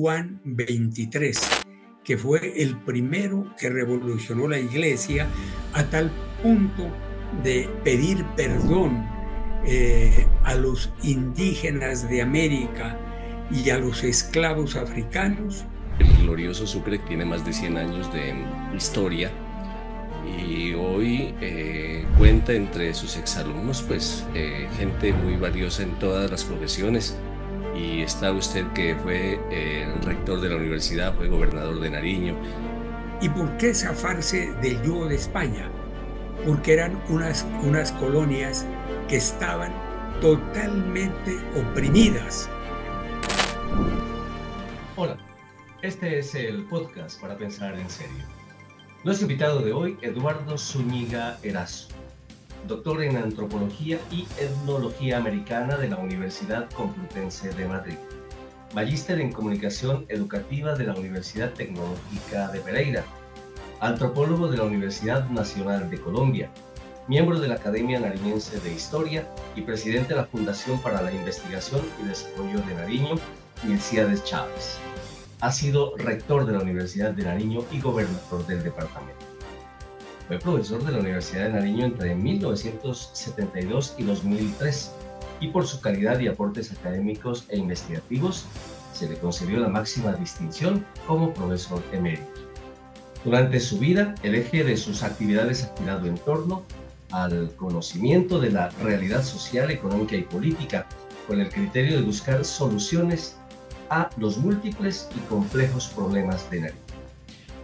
Juan XXIII, que fue el primero que revolucionó la iglesia a tal punto de pedir perdón a los indígenas de América y a los esclavos africanos. El glorioso Sucre tiene más de 100 años de historia y hoy cuenta entre sus exalumnos gente muy valiosa en todas las profesiones. Y está usted que fue el rector de la universidad, fue gobernador de Nariño. ¿Y por qué zafarse del yugo de España? Porque eran unas colonias que estaban totalmente oprimidas. Hola, este es el podcast para pensar en serio. Nuestro invitado de hoy, Eduardo Zúñiga Erazo, doctor en Antropología y Etnología Americana de la Universidad Complutense de Madrid, magíster en Comunicación Educativa de la Universidad Tecnológica de Pereira, antropólogo de la Universidad Nacional de Colombia, miembro de la Academia Nariñense de Historia y presidente de la Fundación para la Investigación y Desarrollo de Nariño, Milcíades Chávez. Ha sido rector de la Universidad de Nariño y gobernador del departamento. Fue profesor de la Universidad de Nariño entre 1972 y 2003 y por su calidad y aportes académicos e investigativos se le concedió la máxima distinción como profesor emérito. Durante su vida, el eje de sus actividades ha girado en torno al conocimiento de la realidad social, económica y política, con el criterio de buscar soluciones a los múltiples y complejos problemas de Nariño.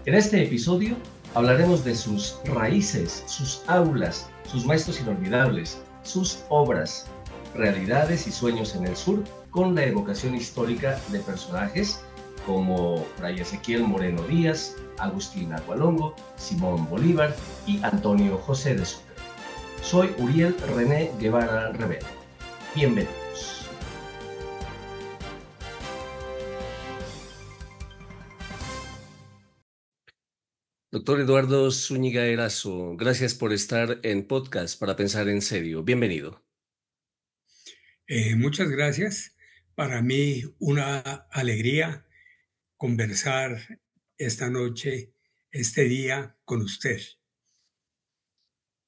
En este episodio hablaremos de sus raíces, sus aulas, sus maestros inolvidables, sus obras, realidades y sueños en el sur, con la evocación histórica de personajes como Fray Ezequiel Moreno Díaz, Agustín Agualongo, Simón Bolívar y Antonio José de Sucre. Soy Uriel René Guevara Revelo. Bienvenidos. Doctor Eduardo Zúñiga Erazo, gracias por estar en podcast para pensar en serio. Bienvenido. Muchas gracias. Para mí una alegría conversar esta noche, este día con usted.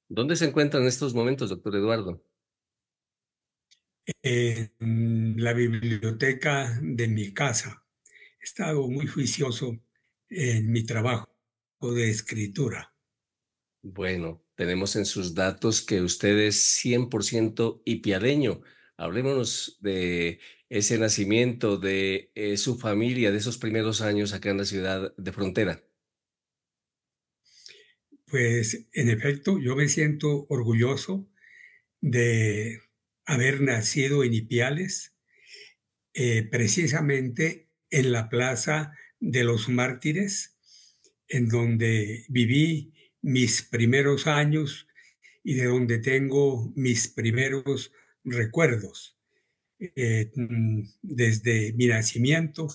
¿Dónde se encuentra en estos momentos, doctor Eduardo? En la biblioteca de mi casa. He estado muy juicioso en mi trabajo de escritura. Bueno, tenemos en sus datos que usted es 100% ipialeño. Hablémonos de ese nacimiento, de su familia, de esos primeros años acá en la ciudad de Frontera. Pues en efecto, yo me siento orgulloso de haber nacido en Ipiales, precisamente en la Plaza de los Mártires, en donde viví mis primeros años y de donde tengo mis primeros recuerdos, desde mi nacimiento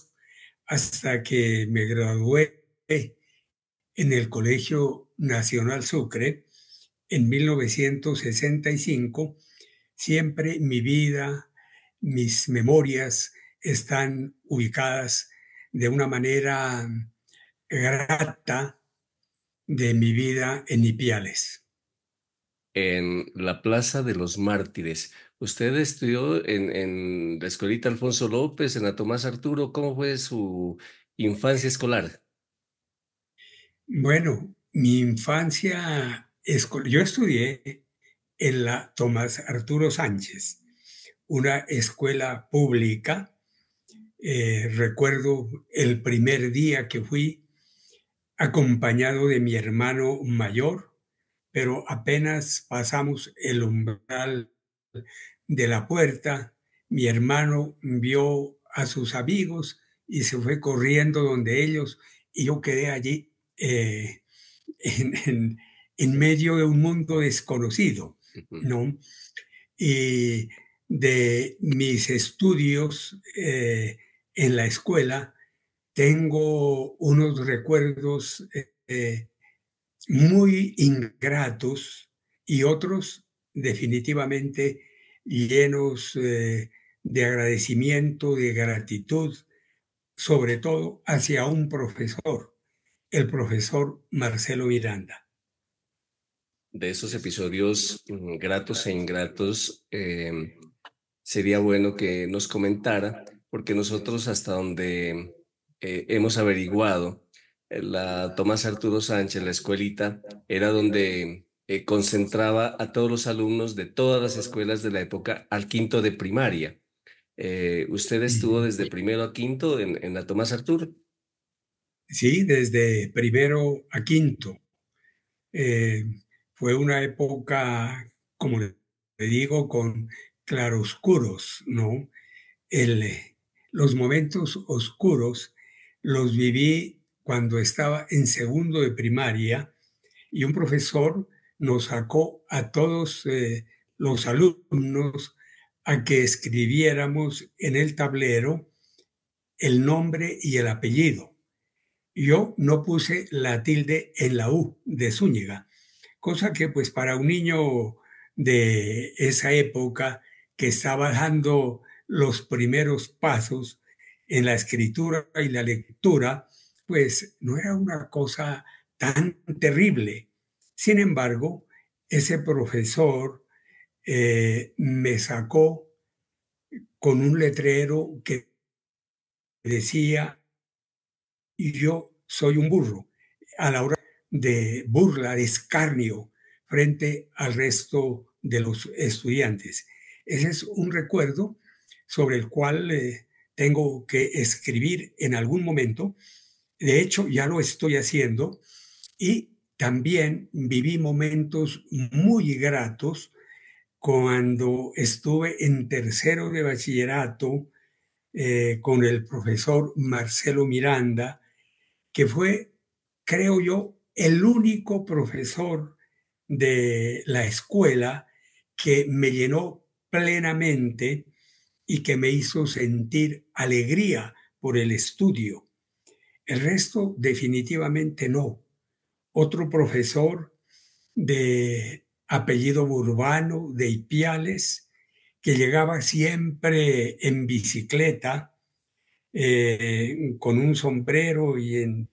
hasta que me gradué en el Colegio Nacional Sucre en 1965. Siempre mi vida, mis memorias están ubicadas de una manera grata de mi vida en Ipiales. En la Plaza de los Mártires. ¿Usted estudió en la escuelita Alfonso López, en la Tomás Arturo? ¿Cómo fue su infancia escolar? Bueno, mi infancia, yo estudié en la Tomás Arturo Sánchez, una escuela pública. Recuerdo el primer día que fui acompañado de mi hermano mayor, pero apenas pasamos el umbral de la puerta, mi hermano vio a sus amigos y se fue corriendo donde ellos y yo quedé allí en, en- en medio de un mundo desconocido, Ujú. ¿no? Y de mis estudios en la escuela, tengo unos recuerdos muy ingratos y otros definitivamente llenos de agradecimiento, de gratitud, sobre todo hacia un profesor, el profesor Marcelo Miranda. De esos episodios gratos e ingratos, sería bueno que nos comentara, porque nosotros hasta donde hemos averiguado, la Tomás Arturo Sánchez, la escuelita, era donde concentraba a todos los alumnos de todas las escuelas de la época al quinto de primaria. ¿Usted estuvo desde primero a quinto en la Tomás Arturo? Sí, desde primero a quinto. Eh, Fue una época, como le digo, con claroscuros, ¿no? El, los momentos oscuros los viví cuando estaba en segundo de primaria y un profesor nos sacó a todos los alumnos a que escribiéramos en el tablero el nombre y el apellido. Yo no puse la tilde en la U de Zúñiga, cosa que pues para un niño de esa época que estaba dando los primeros pasos en la escritura y la lectura, pues no era una cosa tan terrible. Sin embargo, ese profesor me sacó con un letrero que decía, y yo soy un burro, a la hora de burla, de escarnio frente al resto de los estudiantes. Ese es un recuerdo sobre el cual tengo que escribir en algún momento. De hecho, ya lo estoy haciendo y también viví momentos muy gratos cuando estuve en tercero de bachillerato con el profesor Marcelo Miranda, que fue, creo yo, el único profesor de la escuela que me llenó plenamente y que me hizo sentir alegría por el estudio. El resto definitivamente no. Otro profesor de apellido Burbano, de Ipiales, que llegaba siempre en bicicleta, con un sombrero y en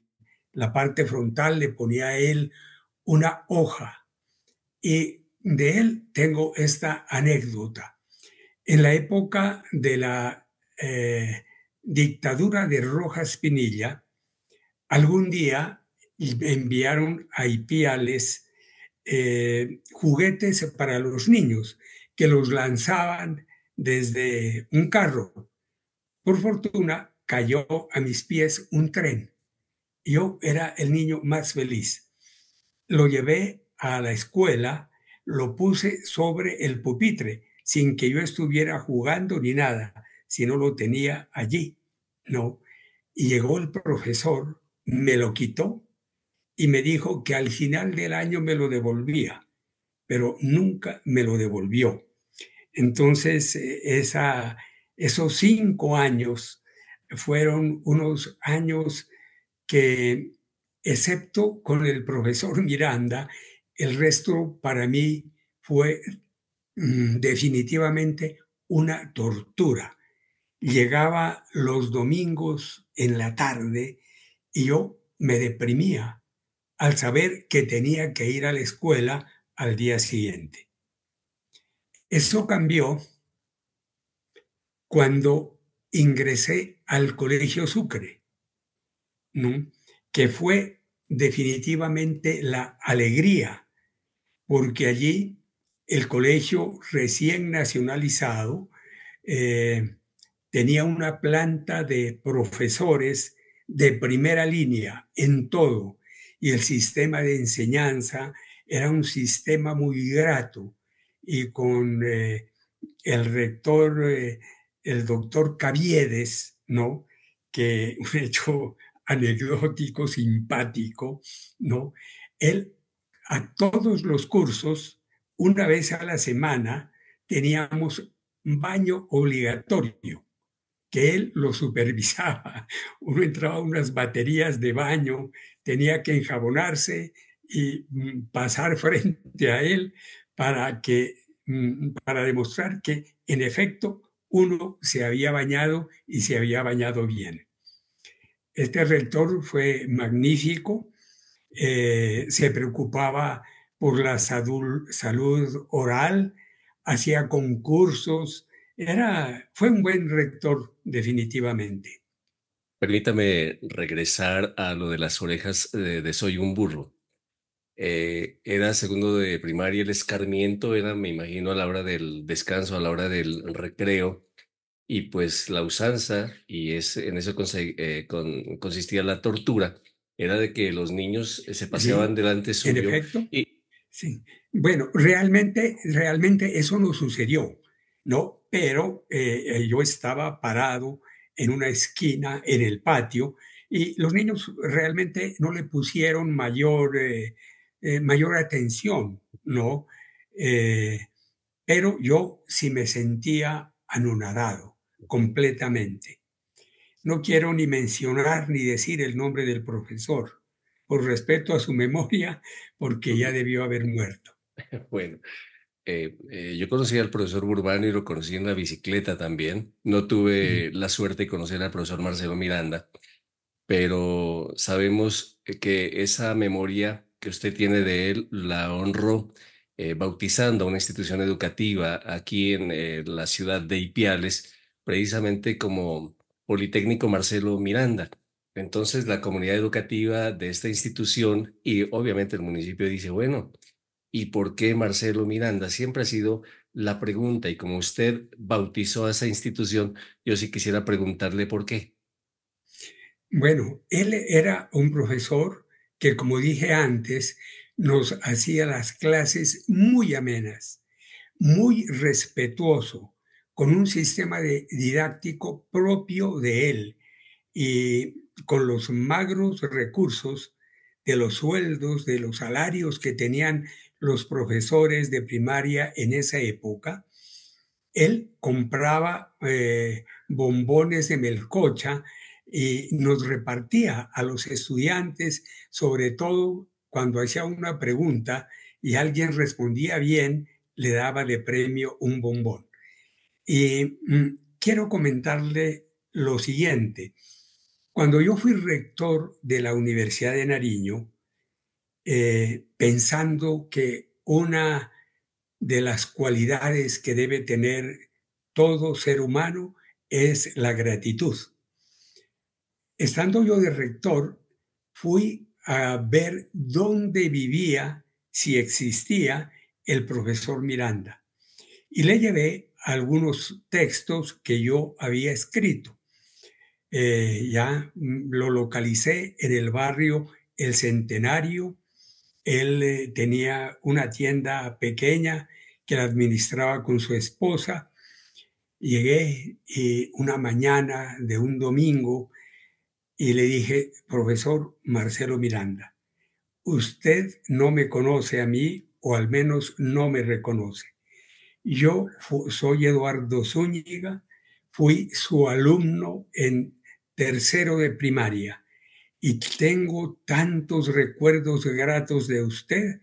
la parte frontal le ponía a él una hoja. Y de él tengo esta anécdota. En la época de la dictadura de Rojas Pinilla, algún día enviaron a Ipiales juguetes para los niños que los lanzaban desde un carro. Por fortuna, cayó a mis pies un tren. Yo era el niño más feliz. Lo llevé a la escuela, lo puse sobre el pupitre, sin que yo estuviera jugando ni nada, sino lo tenía allí, ¿no? Y llegó el profesor, me lo quitó y me dijo que al final del año me lo devolvía, pero nunca me lo devolvió. Entonces, esos 5 años fueron unos años que, excepto con el profesor Miranda, el resto para mí fue definitivamente una tortura. Llegaba los domingos en la tarde y yo me deprimía al saber que tenía que ir a la escuela al día siguiente. Eso cambió cuando ingresé al Colegio Sucre, ¿no? Que fue definitivamente la alegría, porque allí el colegio recién nacionalizado tenía una planta de profesores de primera línea en todo, y el sistema de enseñanza era un sistema muy grato, y con el rector, el doctor Caviedes, ¿no? Que un hecho anecdótico, simpático, ¿no? Él, a todos los cursos, una vez a la semana, teníamos baño obligatorio, que él lo supervisaba. Uno entraba a unas baterías de baño, tenía que enjabonarse y pasar frente a él para demostrar que en efecto uno se había bañado y se había bañado bien. Este rector fue magnífico, se preocupaba por la salud oral, hacía concursos, fue un buen rector definitivamente. Permítame regresar a lo de las orejas de Soy un burro. Era segundo de primaria, el escarmiento era, me imagino, a la hora del descanso, a la hora del recreo, y pues la usanza, y en eso consistía la tortura, era de que los niños se paseaban Sí, delante en suyo efecto. y Sí. Bueno, realmente eso no sucedió, ¿no? Pero yo estaba parado en una esquina en el patio y los niños realmente no le pusieron mayor atención, ¿no? Eh, pero yo sí me sentía anonadado completamente. No quiero ni mencionar ni decir el nombre del profesor, por respeto a su memoria, porque ya debió haber muerto. bueno, yo conocí al profesor Burbano y lo conocí en la bicicleta también. No tuve la suerte de conocer al profesor Marcelo Miranda, pero sabemos que esa memoria que usted tiene de él la honró bautizando una institución educativa aquí en la ciudad de Ipiales, precisamente como Politécnico Marcelo Miranda. Entonces, la comunidad educativa de esta institución y obviamente el municipio dice, bueno, ¿y por qué Marcelo Miranda? Siempre ha sido la pregunta y como usted bautizó a esa institución, yo sí quisiera preguntarle por qué. Bueno, él era un profesor que, como dije antes, nos hacía las clases muy amenas, muy respetuoso, con un sistema didáctico propio de él y con los magros recursos de los sueldos, de los salarios que tenían los profesores de primaria en esa época. Él compraba bombones de melcocha y nos repartía a los estudiantes, sobre todo cuando hacía una pregunta y alguien respondía bien, le daba de premio un bombón. Y quiero comentarle lo siguiente. Cuando yo fui rector de la Universidad de Nariño, pensando que una de las cualidades que debe tener todo ser humano es la gratitud. Estando yo de rector, fui a ver dónde vivía, si existía, el profesor Miranda. Y le llevé algunos textos que yo había escrito. Ya lo localicé en el barrio El Centenario. Él tenía una tienda pequeña que la administraba con su esposa. Llegué una mañana de un domingo y le dije, profesor Marcelo Miranda, usted no me conoce a mí o al menos no me reconoce. Yo soy Eduardo Zúñiga, fui su alumno en tercero de primaria y tengo tantos recuerdos gratos de usted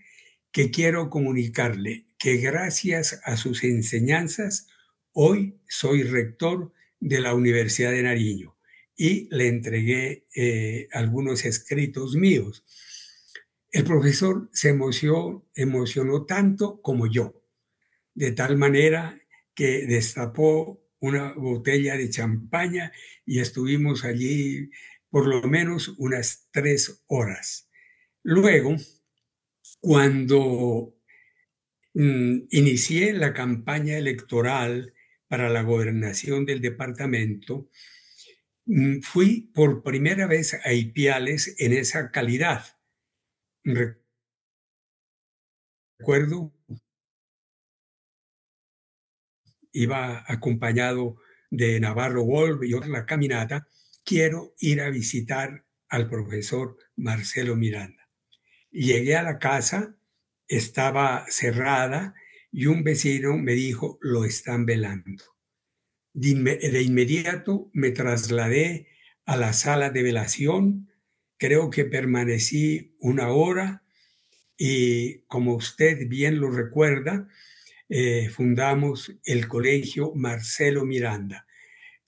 que quiero comunicarle que gracias a sus enseñanzas hoy soy rector de la Universidad de Nariño y le entregué algunos escritos míos. El profesor se emocionó tanto como yo, de tal manera que destapó una botella de champaña y estuvimos allí por lo menos unas 3 horas. Luego, cuando inicié la campaña electoral para la gobernación del departamento, fui por primera vez a Ipiales en esa calidad. Recuerdo, iba acompañado de Navarro Wolf y otra caminata. Quiero ir a visitar al profesor Marcelo Miranda. Llegué a la casa, estaba cerrada y un vecino me dijo, lo están velando. De inmediato me trasladé a la sala de velación, creo que permanecí 1 hora y como usted bien lo recuerda, fundamos el colegio Marcelo Miranda.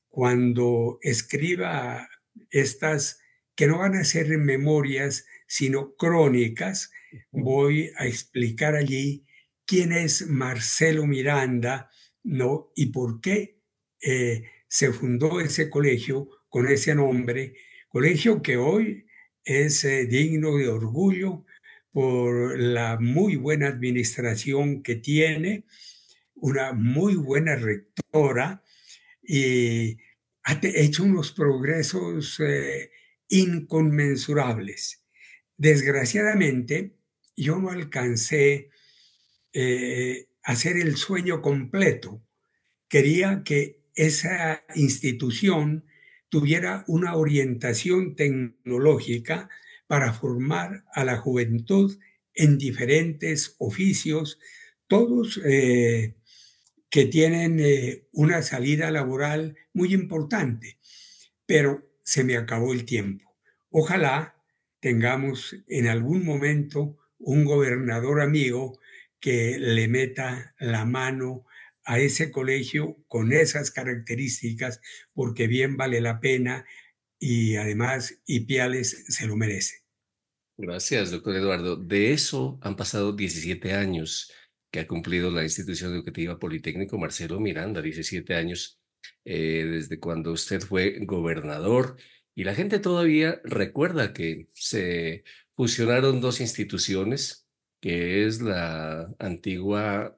Cuando escriba estas que no van a ser memorias, sino crónicas. Ujú. Voy a explicar allí quién es Marcelo Miranda, ¿no? Y por qué se fundó ese colegio con ese nombre, colegio que hoy es digno de orgullo por la muy buena administración que tiene, una muy buena rectora y ha hecho unos progresos inconmensurables. Desgraciadamente, yo no alcancé a hacer el sueño completo. Quería que esa institución tuviera una orientación tecnológica para formar a la juventud en diferentes oficios, todos que tienen una salida laboral muy importante, pero se me acabó el tiempo. Ojalá tengamos en algún momento un gobernador amigo que le meta la mano a ese colegio con esas características, porque bien vale la pena y además Ipiales se lo merece. Gracias, doctor Eduardo. De eso han pasado 17 años que ha cumplido la institución educativa Politécnico Marcelo Miranda, 17 años desde cuando usted fue gobernador y la gente todavía recuerda que se fusionaron dos instituciones, que es la antigua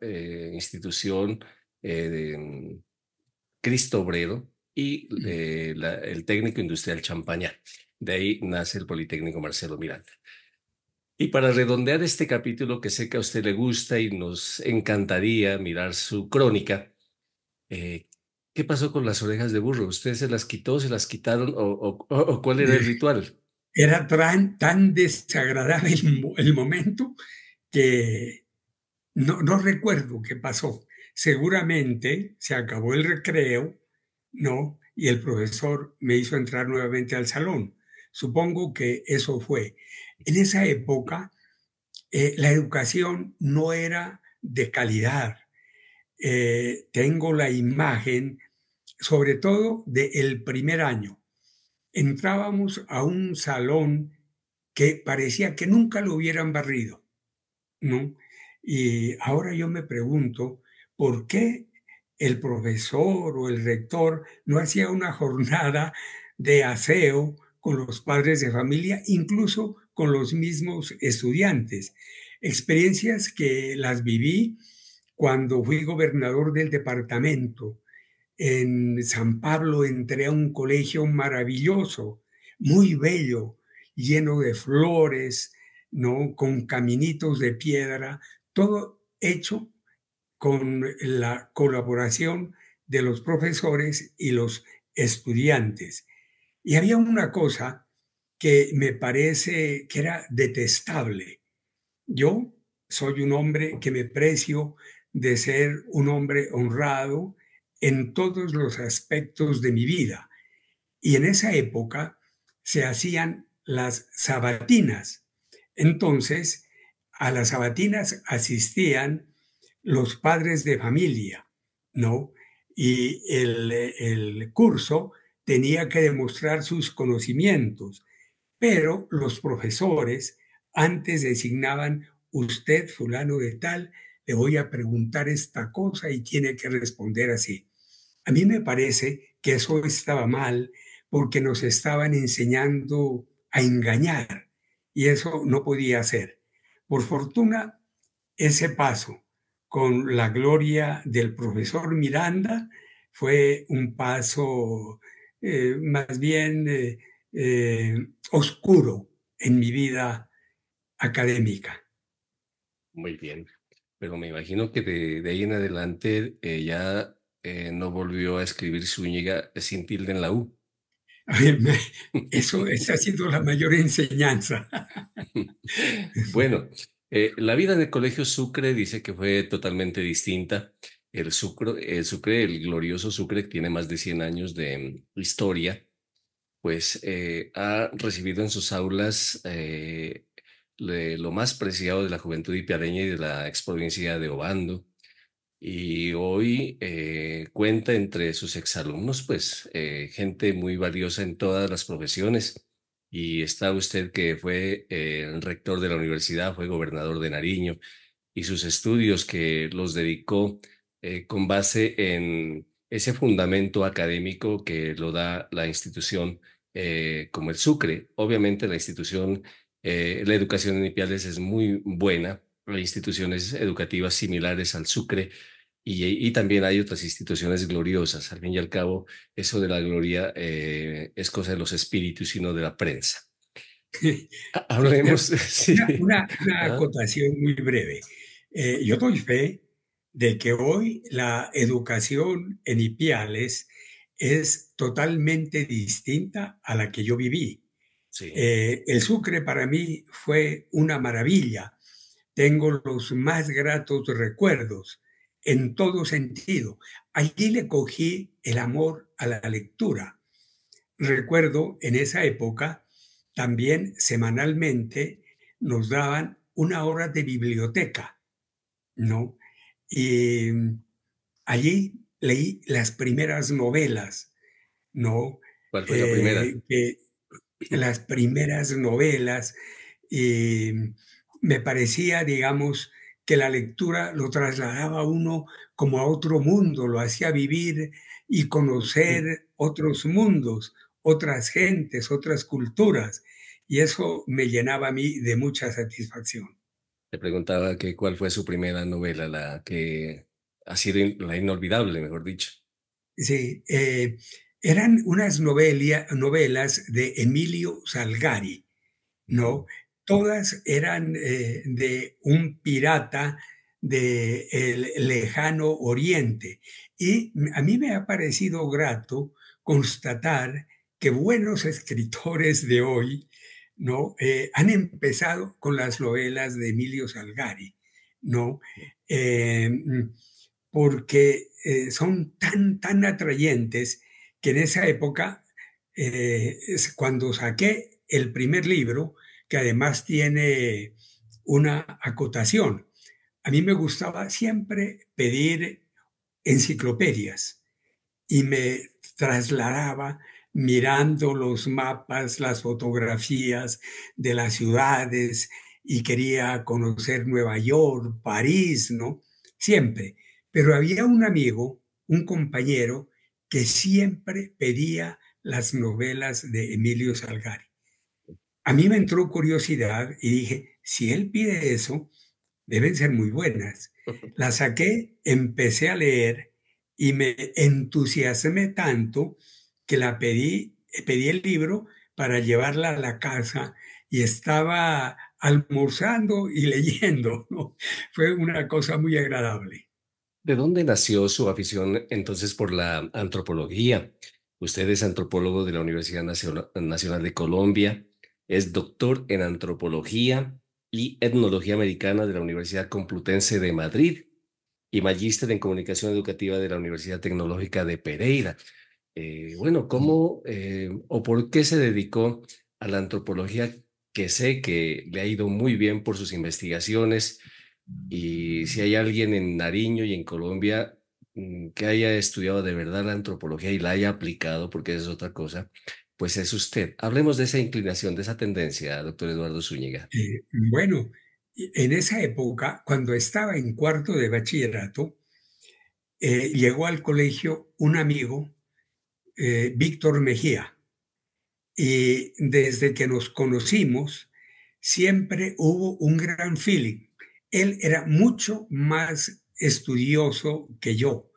institución de Cristo Obrero y el Técnico Industrial Champañá. De ahí nace el Politécnico Marcelo Miranda. Y para redondear este capítulo que sé que a usted le gusta y nos encantaría mirar su crónica, eh, ¿qué pasó con las orejas de burro? ¿Usted se las quitó, se las quitaron o cuál era el ritual? Era tan desagradable el momento que no recuerdo qué pasó. Seguramente se acabó el recreo, ¿no? Y el profesor me hizo entrar nuevamente al salón. Supongo que eso fue. En esa época, la educación no era de calidad. Tengo la imagen, sobre todo del primer año. Entrábamos a un salón que parecía que nunca lo hubieran barrido, ¿no? Y ahora yo me pregunto, ¿por qué el profesor o el rector no hacía una jornada de aseo con los padres de familia, incluso con los mismos estudiantes? Experiencias que las viví cuando fui gobernador del departamento. En San Pablo entré a un colegio maravilloso, muy bello, lleno de flores, ¿no? Con caminitos de piedra, todo hecho con la colaboración de los profesores y los estudiantes. Y había una cosa que me parece que era detestable. Yo soy un hombre que me precio de ser un hombre honrado en todos los aspectos de mi vida. Y en esa época se hacían las sabatinas. Entonces, a las sabatinas asistían los padres de familia, ¿no? Y el curso tenía que demostrar sus conocimientos, pero los profesores antes designaban: usted, fulano de tal, le voy a preguntar esta cosa y tiene que responder así. A mí me parece que eso estaba mal porque nos estaban enseñando a engañar y eso no podía ser. Por fortuna, ese paso con la gloria del profesor Miranda fue un paso más bien oscuro en mi vida académica. Muy bien, pero me imagino que de ahí en adelante ya no volvió a escribir Zúñiga sin tilde en la U. Eso, esa ha sido la mayor enseñanza. Bueno, la vida en el Colegio Sucre dice que fue totalmente distinta. El glorioso Sucre, que tiene más de 100 años de historia, pues ha recibido en sus aulas lo más preciado de la juventud ipiareña y de la exprovincia de Obando. Y hoy cuenta entre sus exalumnos, pues, gente muy valiosa en todas las profesiones. y está usted que fue rector de la universidad, fue gobernador de Nariño, y sus estudios que los dedicó con base en ese fundamento académico que lo da la institución como el Sucre. Obviamente la institución, la educación en Ipiales es muy buena, hay instituciones educativas similares al Sucre y también hay otras instituciones gloriosas. Al fin y al cabo, eso de la gloria es cosa de los espíritus y no de la prensa. Hablemos, sí. Una ¿Ah? acotación muy breve. Yo doy fe de que hoy la educación en Ipiales es totalmente distinta a la que yo viví. Sí. El Sucre para mí fue una maravilla. Tengo los más gratos recuerdos en todo sentido. Allí le cogí el amor a la lectura. Recuerdo en esa época también semanalmente nos daban una hora de biblioteca, ¿no? Y allí leí las primeras novelas, ¿no? ¿Cuál fue la primera? Que las primeras novelas y me parecía, digamos, que la lectura lo trasladaba a uno como a otro mundo, lo hacía vivir y conocer otros mundos, otras gentes, otras culturas. Y eso me llenaba a mí de mucha satisfacción. Le preguntaba que cuál fue su primera novela, la que ha sido la inolvidable, mejor dicho. Sí, eran unas novelas de Emilio Salgari, Ujú. ¿no? Todas eran de un pirata del lejano oriente. Y a mí me ha parecido grato constatar que buenos escritores de hoy, ¿no? Han empezado con las novelas de Emilio Salgari, ¿no? Eh, Porque son tan atrayentes que en esa época, cuando saqué el primer libro, que además tiene una acotación, a mí me gustaba siempre pedir enciclopedias y me trasladaba mirando los mapas, las fotografías de las ciudades y quería conocer Nueva York, París, ¿no? Siempre. Pero había un amigo, un compañero, que siempre pedía las novelas de Emilio Salgari. A mí me entró curiosidad y dije, si él pide eso, deben ser muy buenas. La saqué, empecé a leer y me entusiasmé tanto que pedí el libro para llevarla a la casa y estaba almorzando y leyendo, ¿no? Fue una cosa muy agradable. ¿De dónde nació su afición entonces por la antropología? Usted es antropólogo de la Universidad Nacional de Colombia, es doctor en antropología y etnología americana de la Universidad Complutense de Madrid y magíster en comunicación educativa de la Universidad Tecnológica de Pereira. Bueno, ¿cómo o por qué se dedicó a la antropología, que sé que le ha ido muy bien por sus investigaciones? Y si hay alguien en Nariño y en Colombia que haya estudiado de verdad la antropología y la haya aplicado, porque esa es otra cosa, pues es usted. Hablemos de esa inclinación, de esa tendencia, doctor Eduardo Zúñiga. Bueno, en esa época, cuando estaba en cuarto de bachillerato, llegó al colegio un amigo, Víctor Mejía, y desde que nos conocimos, siempre hubo un gran feeling. Él era mucho más estudioso que yo.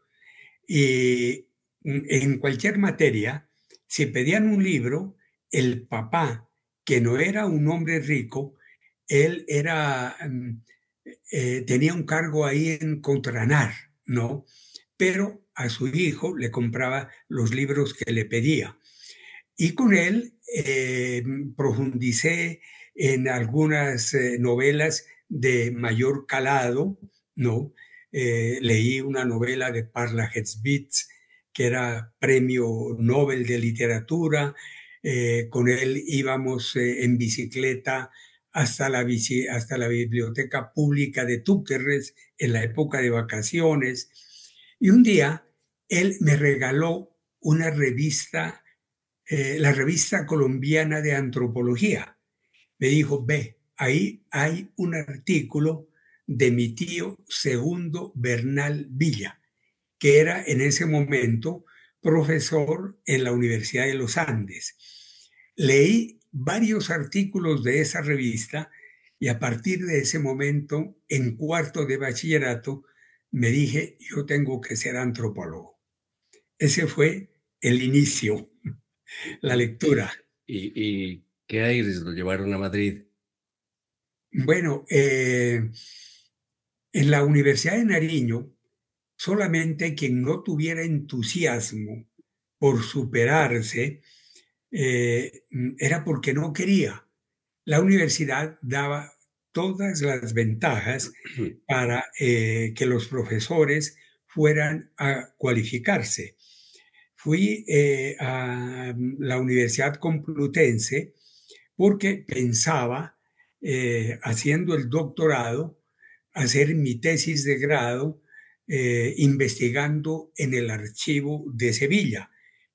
Y en cualquier materia, si pedían un libro, el papá, que no era un hombre rico, él tenía un cargo ahí en Contranar, ¿no? Pero a su hijo le compraba los libros que le pedía. Y con él profundicé en algunas novelas de mayor calado, ¿no? Leí una novela de Parla Hesbits, que era premio Nobel de literatura. Con él íbamos en bicicleta hasta la biblioteca pública de Túquerres en la época de vacaciones. Y un día él me regaló una revista la revista colombiana de antropología. Me dijo, ve, ahí hay un artículo de mi tío Segundo Bernal Villa, que era en ese momento profesor en la Universidad de los Andes. Leí varios artículos de esa revista y a partir de ese momento, en cuarto de bachillerato, me dije, yo tengo que ser antropólogo. Ese fue el inicio, la lectura. ¿Y qué aires lo llevaron a Madrid? Bueno, en la Universidad de Nariño, solamente quien no tuviera entusiasmo por superarse era porque no quería. La universidad daba todas las ventajas para que los profesores fueran a cualificarse. Fui a la Universidad Complutense porque pensaba, haciendo el doctorado, hacer mi tesis de grado investigando en el archivo de Sevilla,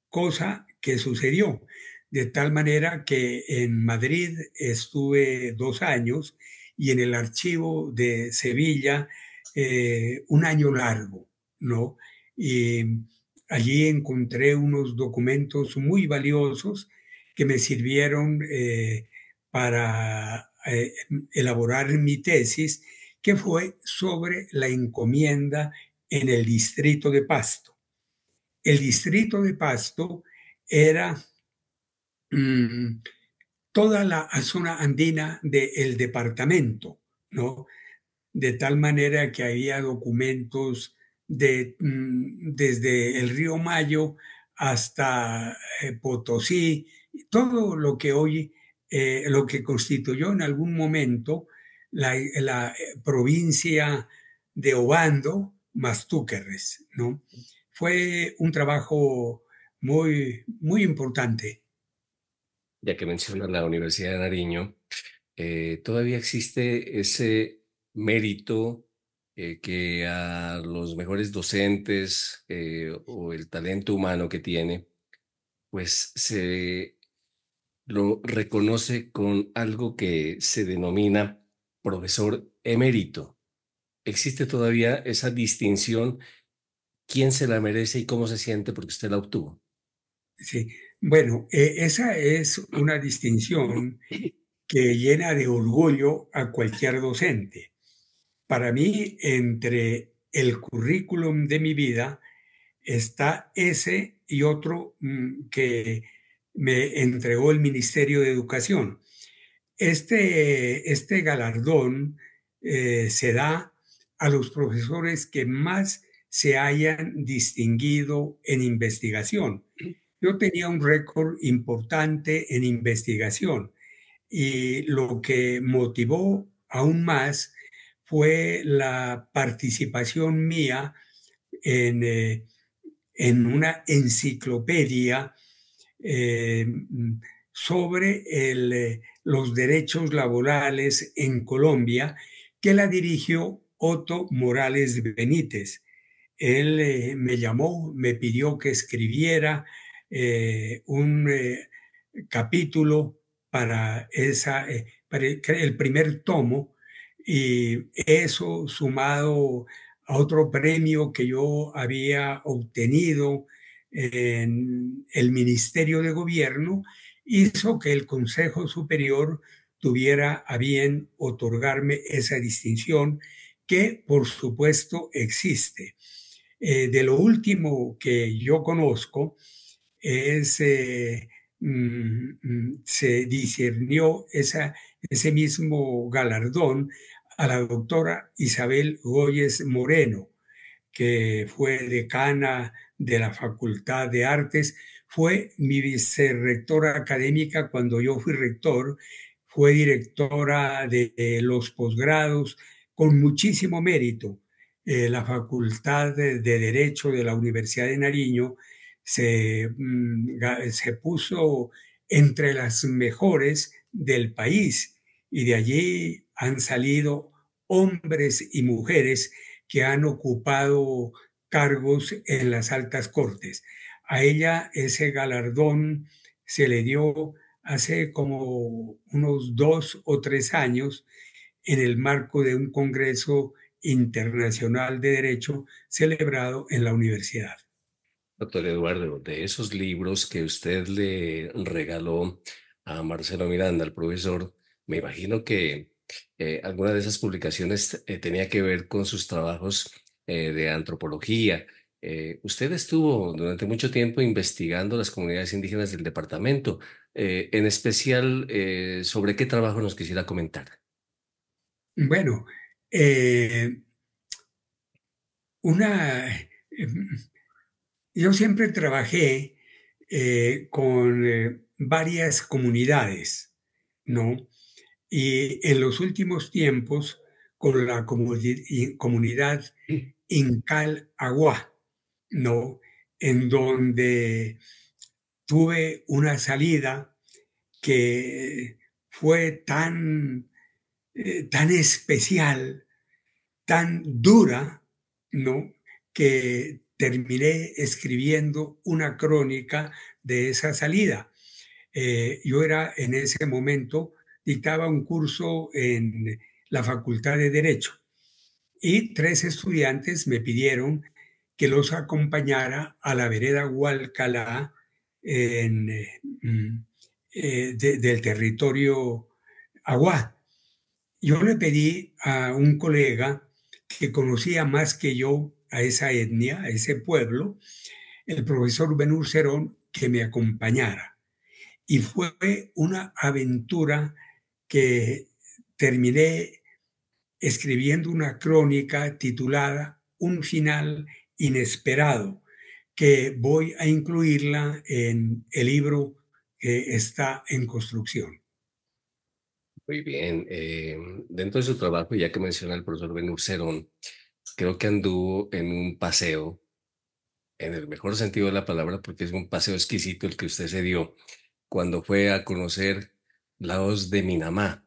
cosa que sucedió. De tal manera que en Madrid estuve 2 años y en el archivo de Sevilla un año largo, ¿no? Y allí encontré unos documentos muy valiosos que me sirvieron para elaborar mi tesis, que fue sobre la encomienda en el distrito de Pasto. El distrito de Pasto era mmm, toda la zona andina del departamento, ¿no? De tal manera que había documentos desde el río Mayo hasta Potosí, todo lo que hoy, lo que constituyó en algún momento la provincia de Obando, Mastúquerres, ¿no? Fue un trabajo muy, muy importante. Ya que mencionas la Universidad de Nariño, todavía existe ese mérito que a los mejores docentes o el talento humano que tiene, pues se lo reconoce con algo que se denomina profesor emérito. ¿Existe todavía esa distinción? ¿Quién se la merece y cómo se siente porque usted la obtuvo? Sí. Bueno, esa es una distinción que llena de orgullo a cualquier docente. Para mí, entre el currículum de mi vida está ese y otro que me entregó el Ministerio de Educación. Este galardón se da a los profesores que más se hayan distinguido en investigación. Yo tenía un récord importante en investigación y lo que motivó aún más fue la participación mía en, en una enciclopedia eh, sobre los derechos laborales en Colombia que la dirigió Otto Morales Benítez. Él me llamó, me pidió que escribiera un capítulo para el primer tomo, y eso sumado a otro premio que yo había obtenido en el Ministerio de Gobierno, hizo que el Consejo Superior tuviera a bien otorgarme esa distinción que por supuesto existe. De lo último que yo conozco es, se discernió ese mismo galardón a la doctora Isabel Góyez Moreno, que fue decana de la Facultad de Artes, fue mi vicerrectora académica cuando yo fui rector, fue directora de los posgrados con muchísimo mérito. La Facultad de Derecho de la Universidad de Nariño se puso entre las mejores del país y de allí han salido hombres y mujeres que han ocupado cargos en las altas cortes. A ella ese galardón se le dio hace como unos 2 o 3 años en el marco de un Congreso Internacional de Derecho celebrado en la universidad. Doctor Eduardo, de esos libros que usted le regaló a Marcelo Miranda, al profesor, me imagino que alguna de esas publicaciones tenía que ver con sus trabajos de antropología. Usted estuvo durante mucho tiempo investigando las comunidades indígenas del departamento, en especial sobre qué trabajo nos quisiera comentar. Bueno, eh, una, yo siempre trabajé con varias comunidades, ¿no? Y en los últimos tiempos con la comunidad Incal Agua, ¿no? En donde tuve una salida que fue tan especial, tan dura, ¿no? Que terminé escribiendo una crónica de esa salida. Yo era en ese momento, dictaba un curso en la Facultad de Derecho y 3 estudiantes me pidieron que los acompañara a la vereda Hualcalá en, del territorio Aguá. Yo le pedí a un colega que conocía más que yo a esa etnia, a ese pueblo, el profesor Benur Cerón, que me acompañara. Y fue una aventura que terminé escribiendo una crónica titulada Un final inesperado, que voy a incluirla en el libro que está en construcción. Muy bien, dentro de su trabajo, ya que menciona el profesor Benur Cerón, creo que anduvo en un paseo, en el mejor sentido de la palabra, porque es un paseo exquisito el que usted se dio cuando fue a conocer Laos de Minamá.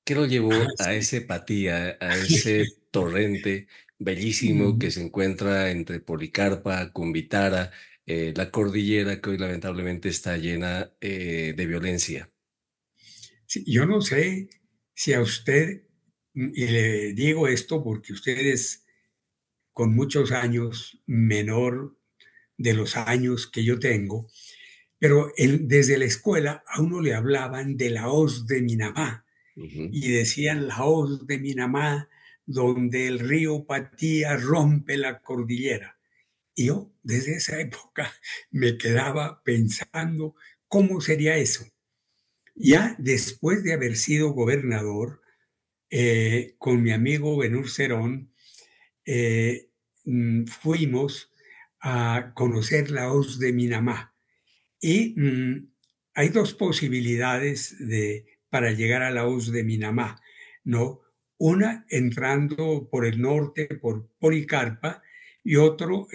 ¿Qué lo llevó a ese patía, a ese torrente bellísimo que se encuentra entre Policarpa, Cumbitara, la cordillera que hoy lamentablemente está llena de violencia? Sí, yo no sé si a usted, y le digo esto porque usted es con muchos años menor de los años que yo tengo, pero desde la escuela a uno le hablaban de la hoz de Minamá Ujú. y decían la hoz de Minamá, donde el río Patía rompe la cordillera. Y yo desde esa época me quedaba pensando cómo sería eso. Ya después de haber sido gobernador, con mi amigo Benur Cerón, eh, fuimos a conocer la hoz de Minamá. Y hay dos posibilidades para llegar a la hoz de Minamá, ¿no? Una entrando por el norte, por Policarpa, y otro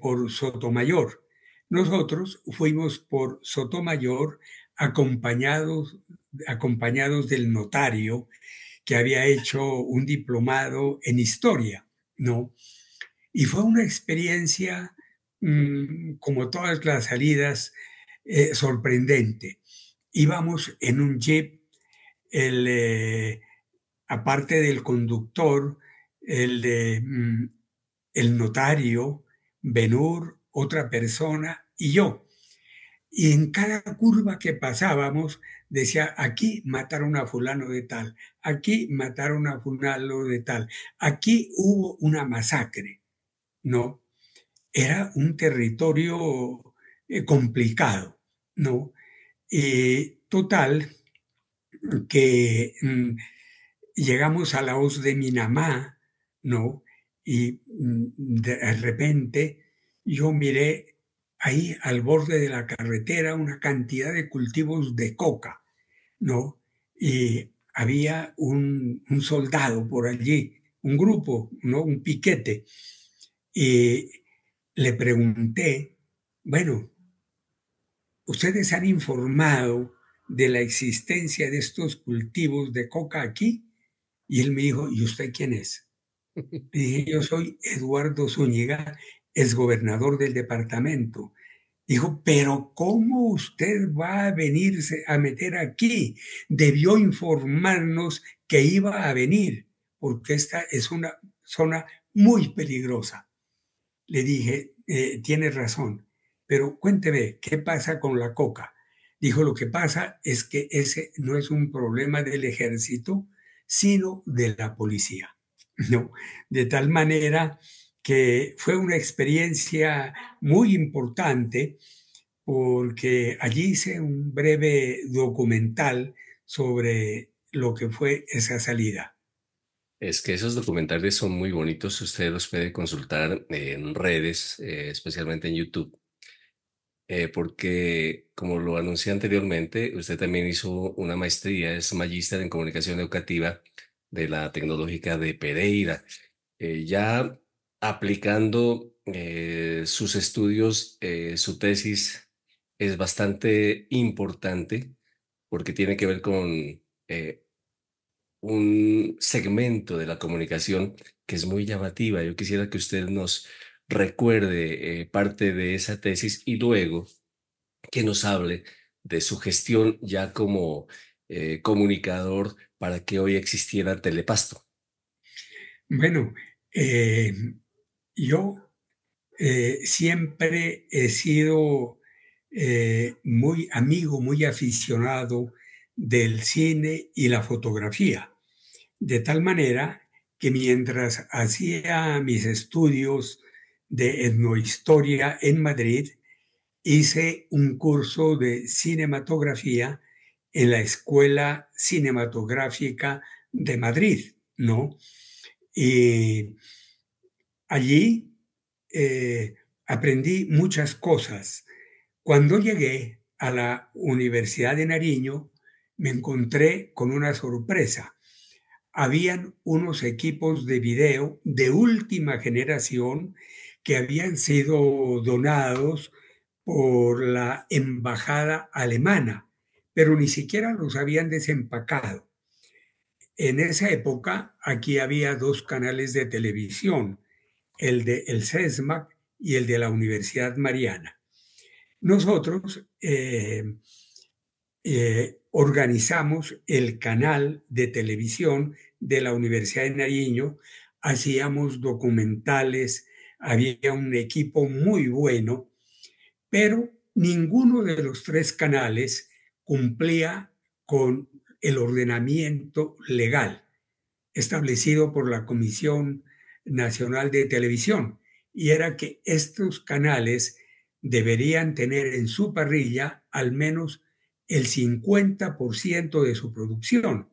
por Sotomayor. Nosotros fuimos por Sotomayor acompañados, acompañados del notario que había hecho un diplomado en historia, ¿no? Y fue una experiencia, como todas las salidas, sorprendente. Íbamos en un jeep, el, aparte del conductor, el, de, el notario, Benur, otra persona y yo. Y en cada curva que pasábamos decía, aquí mataron a fulano de tal, aquí mataron a fulano de tal, aquí hubo una masacre, ¿no? Era un territorio complicado, ¿no? Total, que llegamos a la hoz de Minamá, ¿no? Y de repente yo miré ahí al borde de la carretera una cantidad de cultivos de coca, ¿no? Y había un soldado por allí, un grupo, ¿no? Un piquete. Y le pregunté, bueno, ¿ustedes han informado de la existencia de estos cultivos de coca aquí? Y él me dijo, ¿y usted quién es? Le dije, yo soy Eduardo Zúñiga, exgobernador del departamento. Dijo, pero ¿cómo usted va a venirse a meter aquí? Debió informarnos que iba a venir, porque esta es una zona muy peligrosa. Le dije, tiene razón, pero cuénteme, ¿qué pasa con la coca? Dijo, lo que pasa es que ese no es un problema del ejército, sino de la policía. No, de tal manera que fue una experiencia muy importante porque allí hice un breve documental sobre lo que fue esa salida. Es que esos documentales son muy bonitos, usted los puede consultar en redes, especialmente en YouTube, porque como lo anuncié anteriormente, usted también hizo una maestría, es magíster en comunicación educativa de la Tecnológica de Pereira. Ya aplicando sus estudios, su tesis es bastante importante porque tiene que ver con un segmento de la comunicación que es muy llamativa. Yo quisiera que usted nos recuerde parte de esa tesis y luego que nos hable de su gestión ya como comunicador para que hoy existiera Telepasto. Bueno, eh, yo siempre he sido muy amigo, muy aficionado del cine y la fotografía, de tal manera que mientras hacía mis estudios de etnohistoria en Madrid, hice un curso de cinematografía en la Escuela Cinematográfica de Madrid, ¿no? Y allí aprendí muchas cosas. Cuando llegué a la Universidad de Nariño, me encontré con una sorpresa. Habían unos equipos de video de última generación que habían sido donados por la embajada alemana, pero ni siquiera los habían desempacado. En esa época aquí había dos canales de televisión, el de el CESMAC y el de la Universidad Mariana. Nosotros organizamos el canal de televisión de la Universidad de Nariño, hacíamos documentales, había un equipo muy bueno, pero ninguno de los tres canales cumplía con el ordenamiento legal establecido por la Comisión Nacional de Televisión, y era que estos canales deberían tener en su parrilla al menos el 50% de su producción.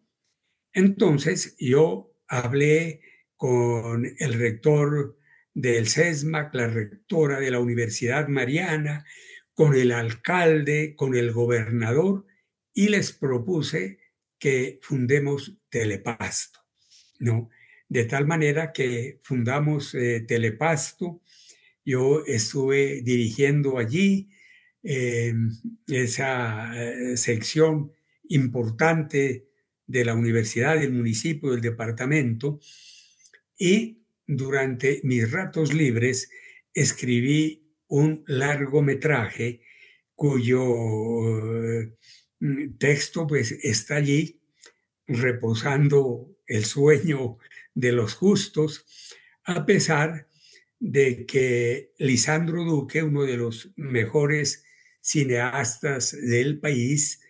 Entonces yo hablé con el rector del CESMAC, la rectora de la Universidad Mariana, con el alcalde, con el gobernador, y les propuse que fundemos Telepasto, ¿no? De tal manera que fundamos Telepasto. Yo estuve dirigiendo allí eh, esa sección importante de la universidad, del municipio, del departamento, y durante mis ratos libres escribí un largometraje cuyo texto pues está allí reposando el sueño de los justos, a pesar de que Lisandro Duque, uno de los mejores cineastas del país,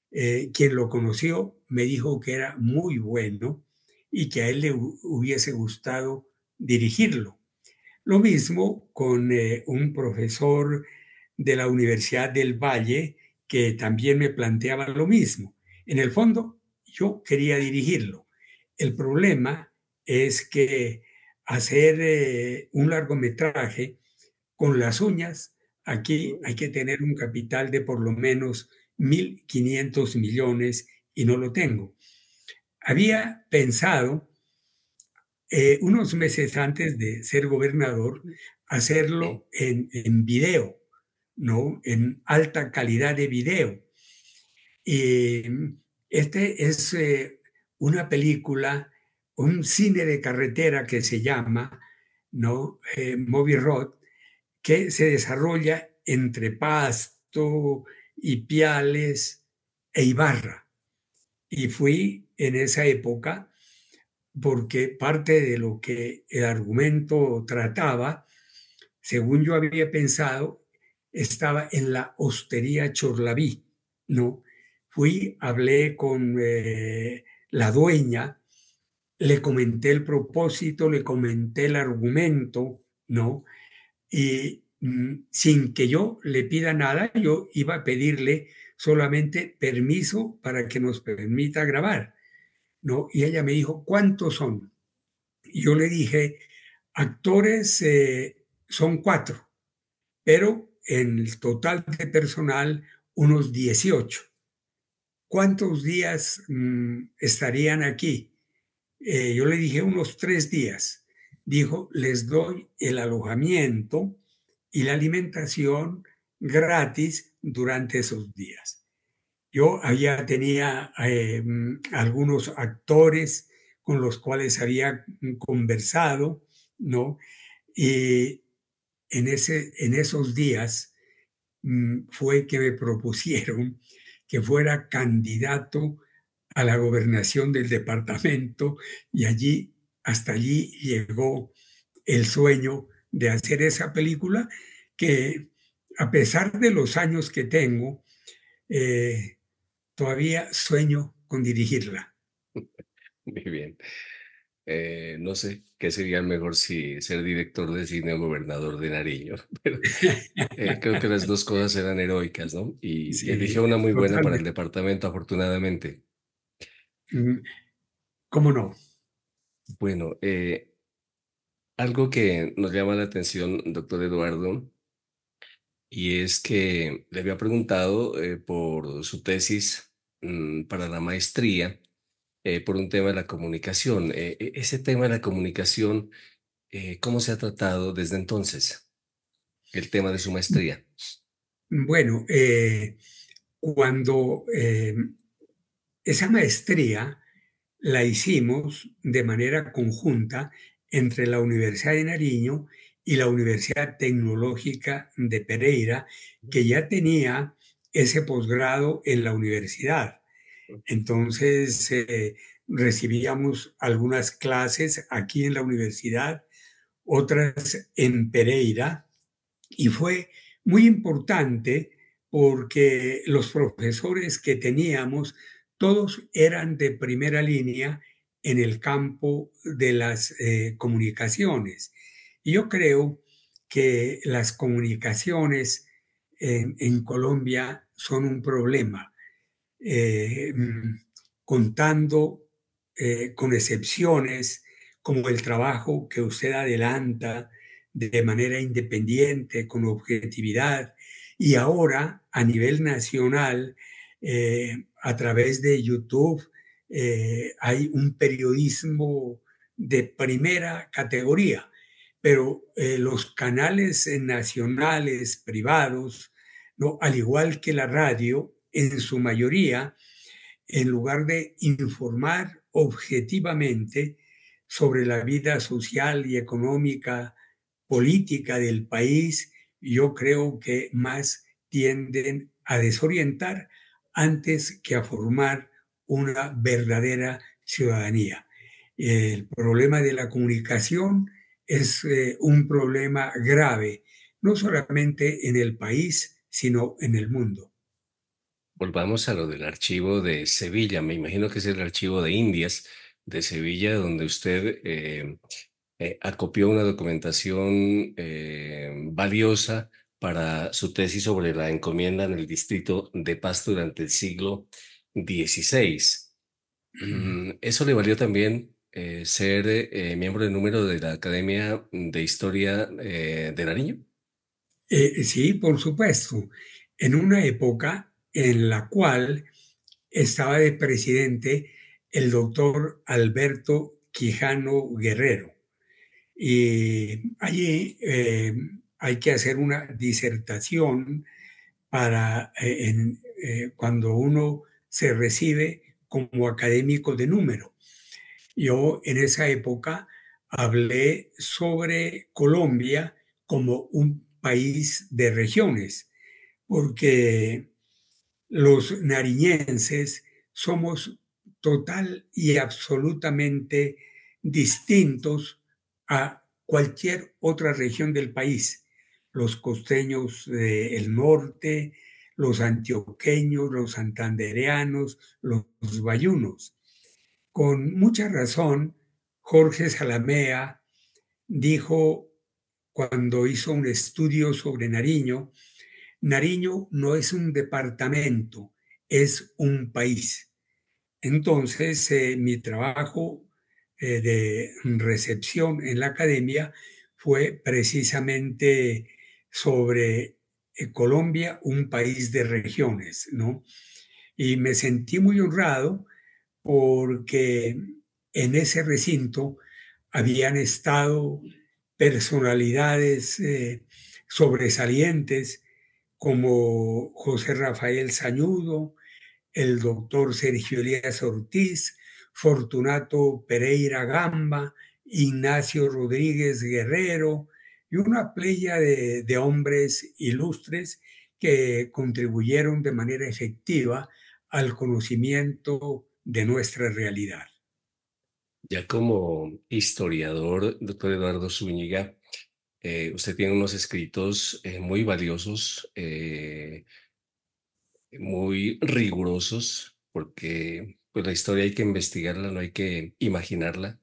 quien lo conoció, me dijo que era muy bueno y que a él le hubiese gustado dirigirlo. Lo mismo con un profesor de la Universidad del Valle que también me planteaba lo mismo. En el fondo, yo quería dirigirlo. El problema es que hacer un largometraje con las uñas, aquí hay que tener un capital de por lo menos 1.500 millones y no lo tengo. Había pensado unos meses antes de ser gobernador hacerlo en video, ¿no? En alta calidad de video. Y este es una película, un cine de carretera que se llama, ¿no? Movie Road, que se desarrolla entre Pasto, Ipiales e Ibarra. Y fui en esa época porque parte de lo que el argumento trataba, según yo había pensado, estaba en la hostería Chorlaví, ¿no? Fui, hablé con la dueña, le comenté el propósito, le comenté el argumento, ¿no? Y sin que yo le pida nada, yo iba a pedirle solamente permiso para que nos permita grabar, ¿no? Y ella me dijo, ¿cuántos son? Y yo le dije, actores son 4, pero en el total de personal unos 18. ¿Cuántos días estarían aquí? Yo le dije unos 3 días. Dijo, les doy el alojamiento y la alimentación gratis durante esos días. Yo tenía algunos actores con los cuales había conversado, ¿no? Y en esos días fue que me propusieron que fuera candidato a la gobernación del departamento y hasta allí llegó el sueño de hacer esa película que a pesar de los años que tengo, eh, todavía sueño con dirigirla. Muy bien. No sé qué sería mejor si ser director de cine o gobernador de Nariño, pero creo que las dos cosas eran heroicas, ¿no? Y Sí, eligió una muy buena para el totalmente. departamento, afortunadamente. Mm, ¿Cómo no? Bueno, algo que nos llama la atención, doctor Eduardo, y es que le había preguntado por su tesis para la maestría, por un tema de la comunicación. Ese tema de la comunicación, ¿cómo se ha tratado desde entonces? El tema de su maestría. Bueno, cuando esa maestría la hicimos de manera conjunta entre la Universidad de Nariño y la Universidad Tecnológica de Pereira, que ya tenía ese posgrado en la universidad. Entonces, recibíamos algunas clases aquí en la universidad, otras en Pereira, y fue muy importante porque los profesores que teníamos, todos eran de primera línea en el campo de las comunicaciones. Y yo creo que las comunicaciones en Colombia son un problema, contando con excepciones como el trabajo que usted adelanta de manera independiente, con objetividad, y ahora a nivel nacional, a través de YouTube, hay un periodismo de primera categoría, pero los canales nacionales, privados, ¿no? Al igual que la radio, en su mayoría, en lugar de informar objetivamente sobre la vida social y económica, política del país, yo creo que más tienden a desorientar antes que a formar una verdadera ciudadanía. El problema de la comunicación es un problema grave, no solamente en el país, sino en el mundo. Volvamos a lo del archivo de Sevilla. Me imagino que es el archivo de Indias de Sevilla, donde usted acopió una documentación valiosa para su tesis sobre la encomienda en el distrito de Pasto durante el siglo XVI. Eso le valió también ser miembro de número de la Academia de Historia de Nariño. Sí, por supuesto, en una época en la cual estaba de presidente el doctor Alberto Quijano Guerrero. Y allí hay que hacer una disertación cuando uno se recibe como académico de número. Yo en esa época hablé sobre Colombia como un país de regiones, porque los nariñenses somos total y absolutamente distintos a cualquier otra región del país. Los costeños del norte, los antioqueños, los santandereanos, los bayunos. Con mucha razón, Jorge Salamea dijo cuando hizo un estudio sobre Nariño: Nariño no es un departamento, es un país. Entonces, mi trabajo de recepción en la academia fue precisamente sobre Colombia, un país de regiones, ¿no? Y me sentí muy honrado porque en ese recinto habían estado personalidades sobresalientes como José Rafael Sañudo, el doctor Sergio Elías Ortiz, Fortunato Pereira Gamba, Ignacio Rodríguez Guerrero y una playa de hombres ilustres que contribuyeron de manera efectiva al conocimiento de nuestra realidad. Ya como historiador, doctor Eduardo Zúñiga, usted tiene unos escritos muy valiosos, muy rigurosos, porque pues la historia hay que investigarla, no hay que imaginarla,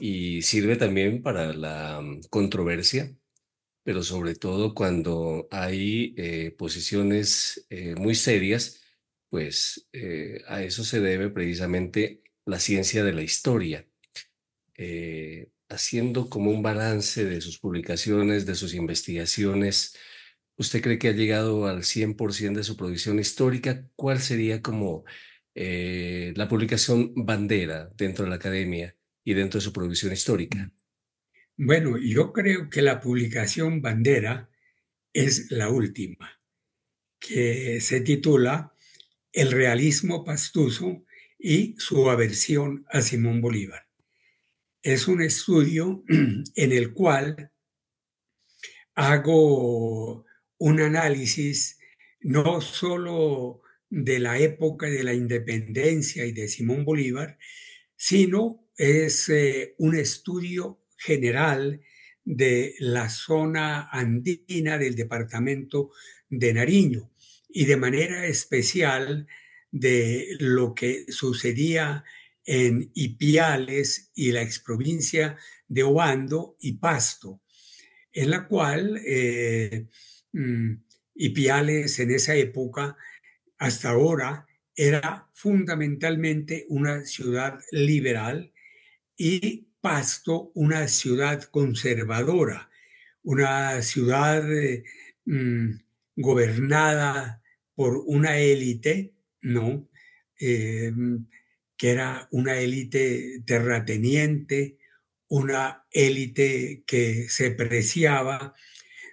y sirve también para la controversia, pero sobre todo cuando hay posiciones muy serias, pues a eso se debe precisamente la ciencia de la historia. Haciendo como un balance de sus publicaciones, de sus investigaciones, ¿usted cree que ha llegado al 100% de su producción histórica? ¿Cuál sería como la publicación bandera dentro de la academia y dentro de su producción histórica? Bueno, yo creo que la publicación bandera es la última, que se titula El realismo pastuso y su aversión a Simón Bolívar. Es un estudio en el cual hago un análisis no solo de la época de la independencia y de Simón Bolívar, sino es un estudio general de la zona andina del departamento de Nariño y de manera especial de lo que sucedía en Ipiales y la exprovincia de Obando y Pasto, en la cual mm, Ipiales en esa época, hasta ahora, era fundamentalmente una ciudad liberal y Pasto una ciudad conservadora, una ciudad mm, gobernada por una élite, ¿no? Eh, que era una élite terrateniente, una élite que se preciaba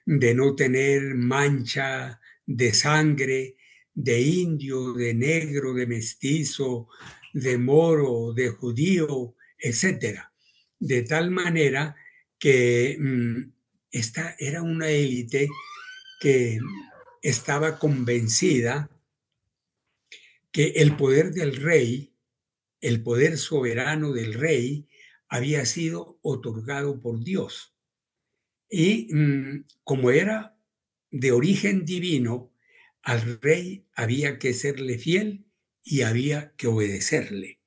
de no tener mancha de sangre, de indio, de negro, de mestizo, de moro, de judío, etcétera. De tal manera que esta era una élite que estaba convencida que el poder del rey, el poder soberano del rey, había sido otorgado por Dios. Y como era de origen divino, al rey había que serle fiel y había que obedecerle.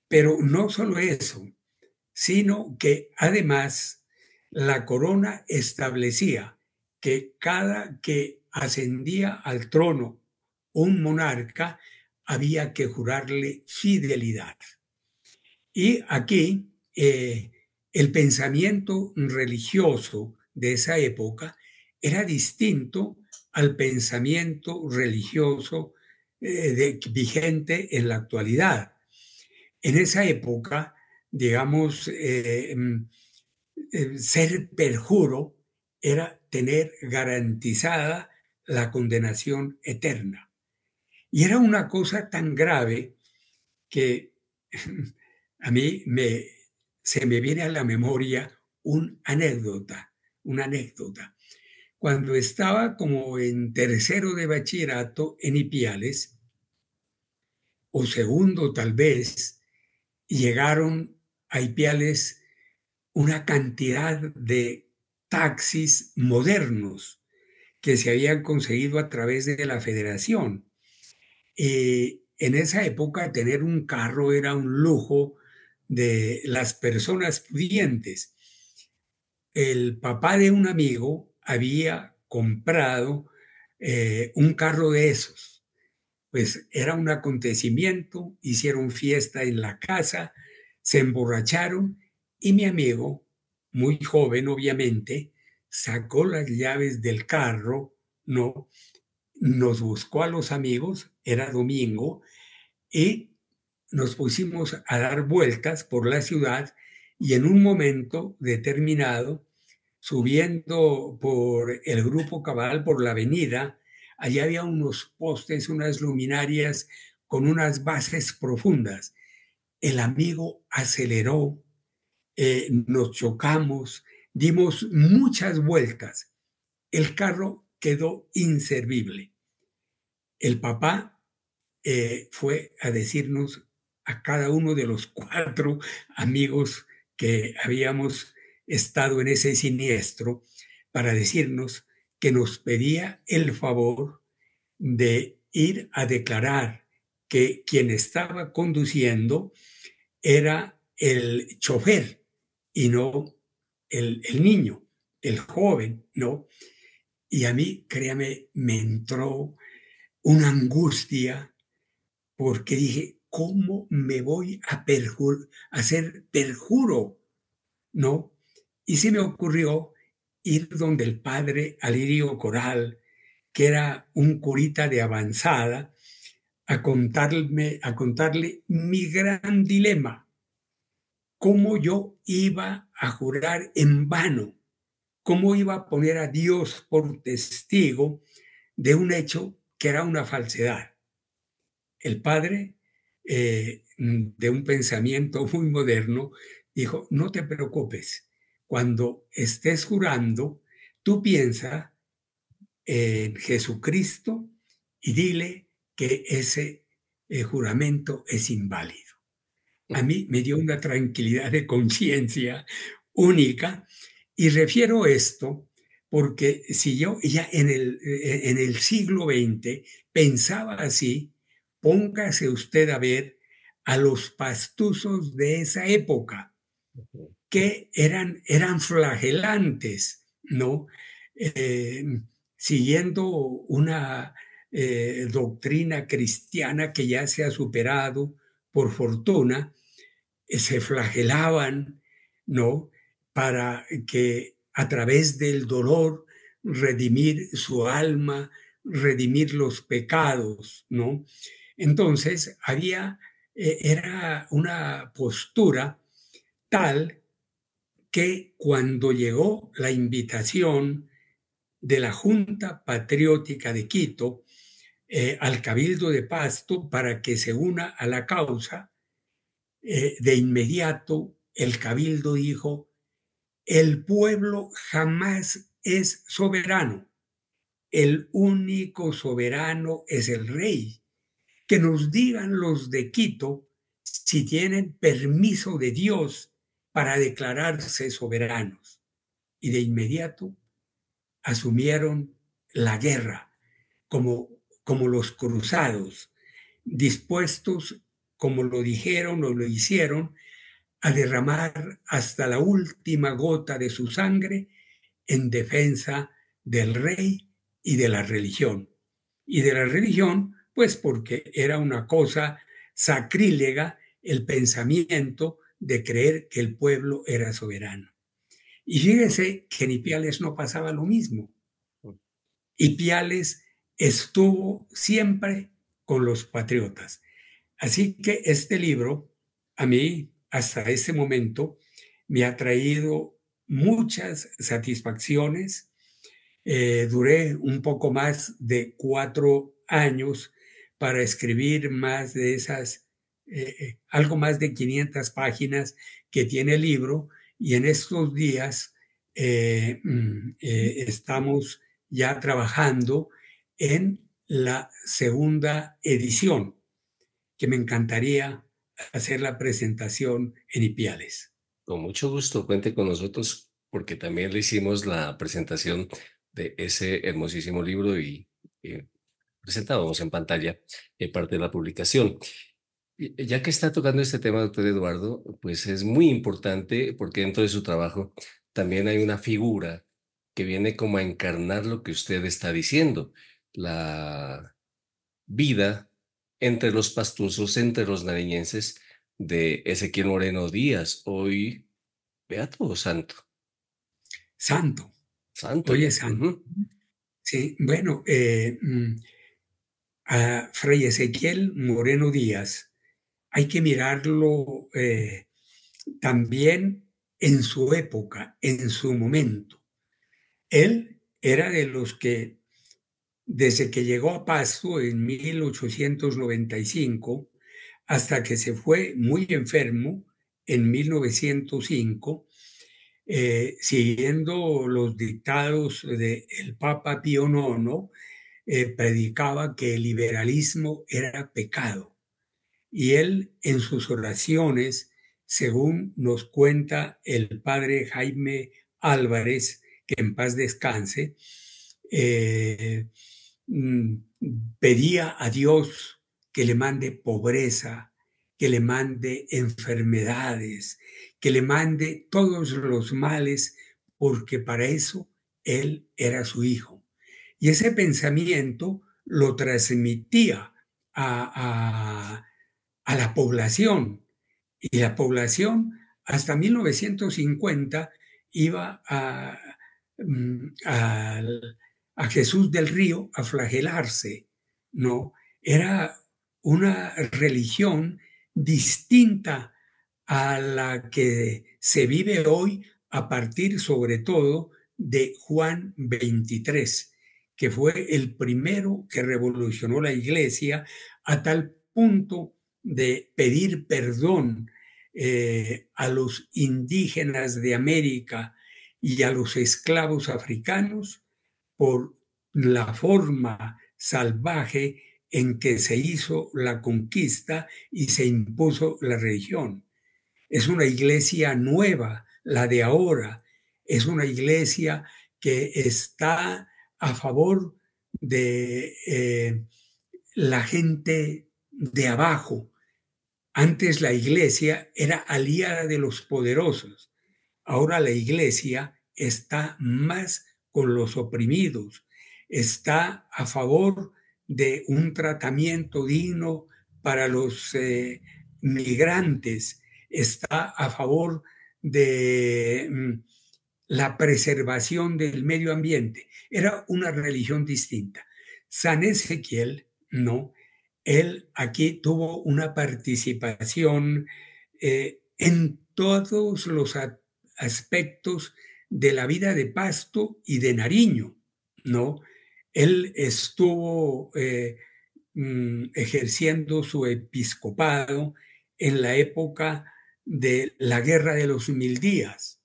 Pero no solo eso, sino que además la corona establecía que cada que ascendía al trono un monarca había que jurarle fidelidad. Y aquí el pensamiento religioso de esa época era distinto al pensamiento religioso vigente en la actualidad. En esa época, digamos, ser perjuro era tener garantizada la condenación eterna. Y era una cosa tan grave que a mí se me viene a la memoria una anécdota. Cuando estaba como en tercero de bachillerato en Ipiales, o segundo tal vez, llegaron a Ipiales una cantidad de taxis modernos que se habían conseguido a través de la federación. En esa época tener un carro era un lujo de las personas pudientes. El papá de un amigo había comprado un carro de esos. Pues era un acontecimiento, hicieron fiesta en la casa, se emborracharon y mi amigo, muy joven obviamente, sacó las llaves del carro, ¿no? Nos buscó a los amigos, era domingo, y nos pusimos a dar vueltas por la ciudad y en un momento determinado, subiendo por el Grupo Cabal, por la avenida, allá había unos postes, unas luminarias con unas bases profundas. El amigo aceleró, nos chocamos, dimos muchas vueltas. El carro quedó inservible. El papá fue a decirnos a cada uno de los 4 amigos que habíamos estado en ese siniestro para decirnos que nos pedía el favor de ir a declarar que quien estaba conduciendo era el chofer y no el niño, el joven, ¿no? Y a mí, créame, me entró una angustia porque dije, ¿cómo me voy a hacer perjuro? ¿No? Y se me ocurrió ir donde el padre Alirio Coral, que era un curita de avanzada, a contarle mi gran dilema, cómo yo iba a jurar en vano, cómo iba a poner a Dios por testigo de un hecho que era una falsedad. El padre, de un pensamiento muy moderno, dijo, no te preocupes, cuando estés jurando, tú piensa en Jesucristo y dile que ese juramento es inválido. A mí me dio una tranquilidad de conciencia única y refiero esto porque si yo ya en el siglo XX pensaba así, póngase usted a ver a los pastuzos de esa época, que eran flagelantes, ¿no? Eh, Siguiendo una doctrina cristiana que ya se ha superado, por fortuna, se flagelaban, ¿no? Para que a través del dolor redimir su alma, redimir los pecados, ¿no? Entonces, era una postura tal que cuando llegó la invitación de la Junta Patriótica de Quito al Cabildo de Pasto para que se una a la causa, de inmediato el Cabildo dijo, el pueblo jamás es soberano, el único soberano es el rey. Que nos digan los de Quito si tienen permiso de Dios para declararse soberanos. Y de inmediato asumieron la guerra como los cruzados, dispuestos, como lo dijeron o lo hicieron, a derramar hasta la última gota de su sangre en defensa del rey y de la religión. Y de la religión, pues porque era una cosa sacrílega el pensamiento de creer que el pueblo era soberano. Y fíjese que en Ipiales no pasaba lo mismo. Ipiales estuvo siempre con los patriotas. Así que este libro, a mí, hasta este momento, me ha traído muchas satisfacciones. Duré un poco más de 4 años para escribir más de esas, algo más de 500 páginas que tiene el libro, y en estos días estamos ya trabajando en la segunda edición, que me encantaría hacer la presentación en Ipiales. Con mucho gusto, cuente con nosotros porque también le hicimos la presentación de ese hermosísimo libro y presentábamos en pantalla parte de la publicación. Ya que está tocando este tema, doctor Eduardo, pues es muy importante porque dentro de su trabajo también hay una figura que viene como a encarnar lo que usted está diciendo, la vida entre los pastusos, entre los nariñenses de Ezequiel Moreno Díaz, hoy beato o santo. Santo, Santo oye, ya. santo. Ujú. Sí, bueno, a Fray Ezequiel Moreno Díaz hay que mirarlo también en su época, en su momento. Él era de los que, desde que llegó a Pasto en 1895, hasta que se fue muy enfermo en 1905, siguiendo los dictados del Papa Pío IX, predicaba que el liberalismo era pecado. Y él en sus oraciones, según nos cuenta el padre Jaime Álvarez, que en paz descanse, eh, mm, pedía a Dios que le mande pobreza, que le mande enfermedades, que le mande todos los males, porque para eso él era su hijo. Y ese pensamiento lo transmitía a, a la población. Y la población hasta 1950 iba a, a Jesús del Río a flagelarse, ¿no? Era una religión distinta a la que se vive hoy a partir sobre todo de Juan 23, que fue el primero que revolucionó la iglesia a tal punto de pedir perdón a los indígenas de América y a los esclavos africanos por la forma salvaje en que se hizo la conquista y se impuso la religión. Es una iglesia nueva, la de ahora. Es una iglesia que está a favor de la gente de abajo. Antes la iglesia era aliada de los poderosos. Ahora la iglesia está más con los oprimidos. Está a favor de un tratamiento digno para los migrantes. Está a favor de la preservación del medio ambiente. Era una religión distinta. San Ezequiel, no, él aquí tuvo una participación en todos los aspectos de la vida de Pasto y de Nariño, ¿no? Él estuvo ejerciendo su episcopado en la época de la Guerra de los Mil Días.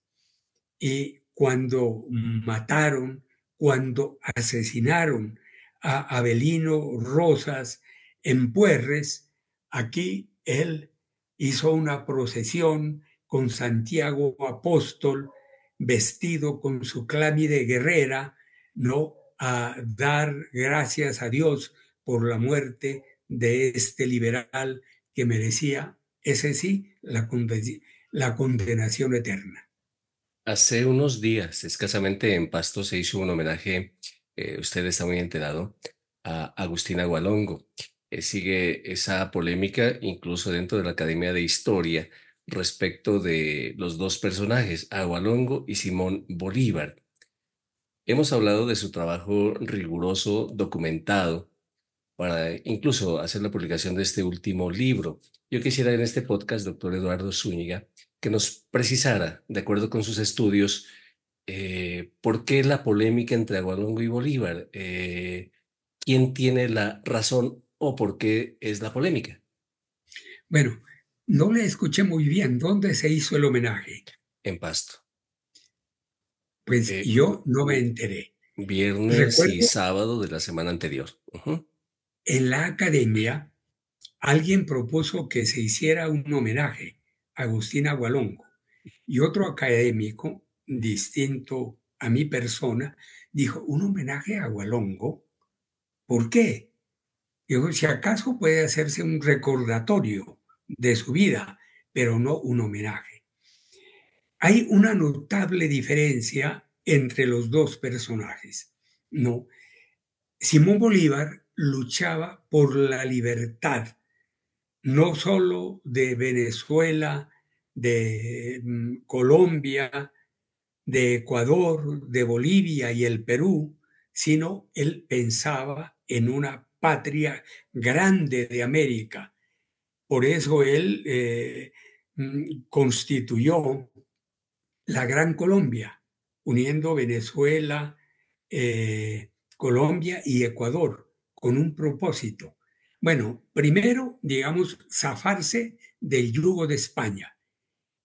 Y cuando mataron, cuando asesinaron a Avelino Rosas en Puerres, aquí él hizo una procesión con Santiago Apóstol, vestido con su clámide guerrera, ¿no? A dar gracias a Dios por la muerte de este liberal que merecía, ese sí, la condenación eterna. Hace unos días, escasamente en Pasto, se hizo un homenaje, usted está muy enterado, a Agustín Agualongo. Sigue esa polémica incluso dentro de la Academia de Historia respecto de los dos personajes, Agualongo y Simón Bolívar. Hemos hablado de su trabajo riguroso, documentado, para incluso hacer la publicación de este último libro. Yo quisiera en este podcast, doctor Eduardo Zúñiga, que nos precisara, de acuerdo con sus estudios, por qué la polémica entre Agualongo y Bolívar, quién tiene la razón o por qué es la polémica. Bueno, no le escuché muy bien dónde se hizo el homenaje. En Pasto. Pues Eh, yo no me enteré. Viernes y Recuerdo sábado de la semana anterior. Ujú. en la academia alguien propuso que se hiciera un homenaje a Agustín Agualongo y otro académico distinto a mi persona dijo, ¿un homenaje a Agualongo? ¿Por qué? Dijo, si acaso puede hacerse un recordatorio de su vida, pero no un homenaje. Hay una notable diferencia entre los dos personajes. No, Simón Bolívar luchaba por la libertad, no solo de Venezuela, de Colombia, de Ecuador, de Bolivia y el Perú, sino él pensaba en una patria grande de América. Por eso él constituyó la Gran Colombia, uniendo Venezuela, Colombia y Ecuador, con un propósito. Bueno, primero, digamos, zafarse del yugo de España.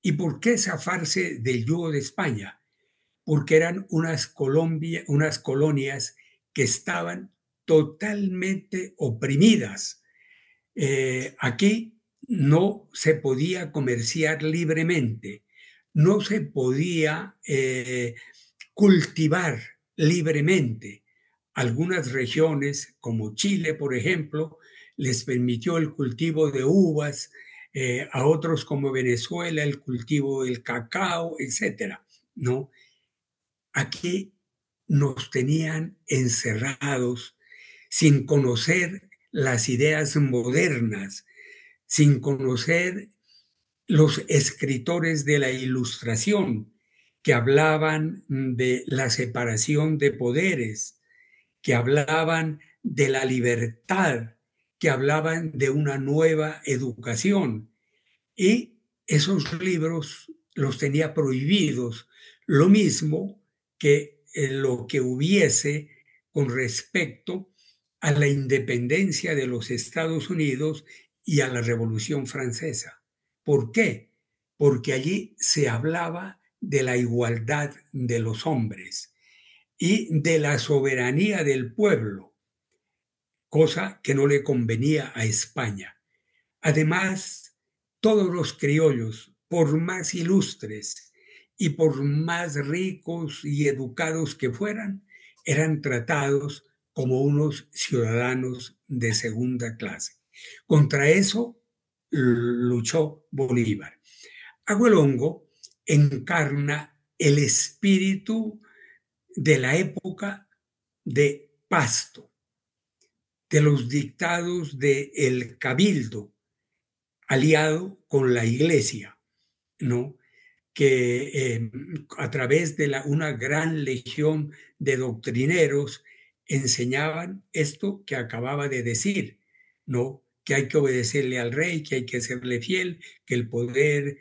¿Y por qué zafarse del yugo de España? Porque eran unas colonias que estaban totalmente oprimidas. Aquí no se podía comerciar libremente, no se podía cultivar libremente. Algunas regiones, como Chile, por ejemplo, les permitió el cultivo de uvas, a otros como Venezuela el cultivo del cacao, etcétera, ¿no? Aquí nos tenían encerrados sin conocer las ideas modernas, sin conocer los escritores de la Ilustración que hablaban de la separación de poderes, que hablaban de la libertad, que hablaban de una nueva educación. Y esos libros los tenía prohibidos, lo mismo que lo que hubiese con respecto a la independencia de los Estados Unidos y a la Revolución Francesa. ¿Por qué? Porque allí se hablaba de la igualdad de los hombres y de la soberanía del pueblo, cosa que no le convenía a España. Además, todos los criollos, por más ilustres y por más ricos y educados que fueran, eran tratados como unos ciudadanos de segunda clase. Contra eso luchó Bolívar. Aguelongo encarna el espíritu de la época de Pasto, de los dictados del Cabildo, aliado con la Iglesia, ¿no? Que a través de una gran legión de doctrineros enseñaban esto que acababa de decir, ¿no? Que hay que obedecerle al rey, que hay que serle fiel, que el poder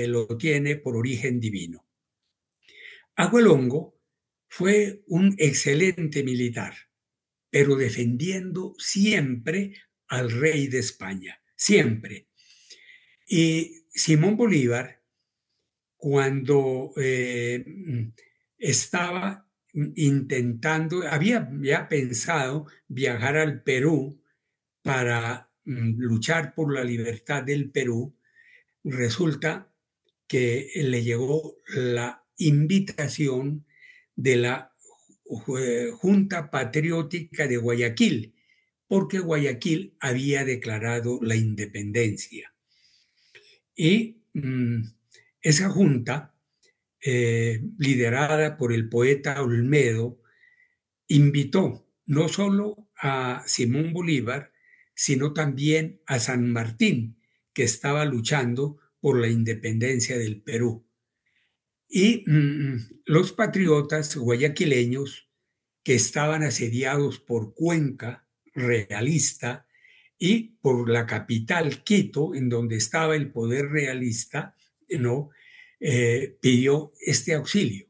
lo tiene por origen divino. Aguelongo fue un excelente militar, pero defendiendo siempre al rey de España, siempre. Y Simón Bolívar, cuando estaba intentando, había ya pensado viajar al Perú para luchar por la libertad del Perú, resulta que le llegó la invitación de la Junta Patriótica de Guayaquil, porque Guayaquil había declarado la independencia. Y esa junta, liderada por el poeta Olmedo, invitó no solo a Simón Bolívar, sino también a San Martín, que estaba luchando por la independencia del Perú. Y los patriotas guayaquileños, que estaban asediados por Cuenca, realista, y por la capital, Quito, en donde estaba el poder realista, ¿no? Pidió este auxilio.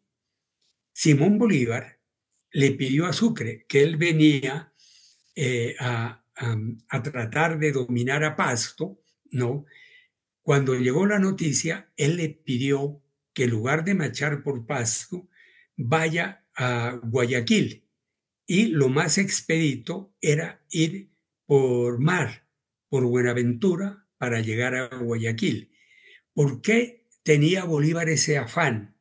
Simón Bolívar le pidió a Sucre, que él venía a tratar de dominar a Pasto, ¿no? Cuando llegó la noticia, él le pidió que en lugar de marchar por Pasto, vaya a Guayaquil y lo más expedito era ir por mar, por Buenaventura, para llegar a Guayaquil. ¿Por qué tenía Bolívar ese afán?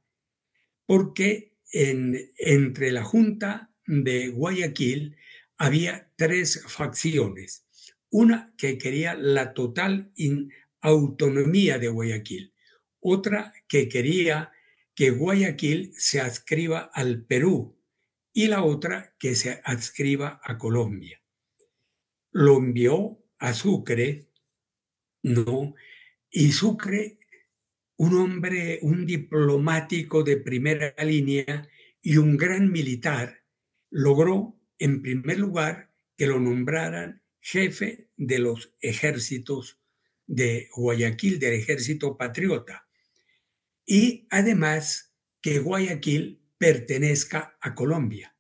Porque entre la Junta de Guayaquil había tres facciones. Una que quería la total autonomía de Guayaquil, otra que quería que Guayaquil se adscriba al Perú y la otra que se adscriba a Colombia. Lo envió a Sucre, ¿no? Y Sucre, un hombre, un diplomático de primera línea y un gran militar, logró, en primer lugar, que lo nombraran jefe de los ejércitos de Guayaquil, del ejército patriota, y además que Guayaquil pertenezca a Colombia.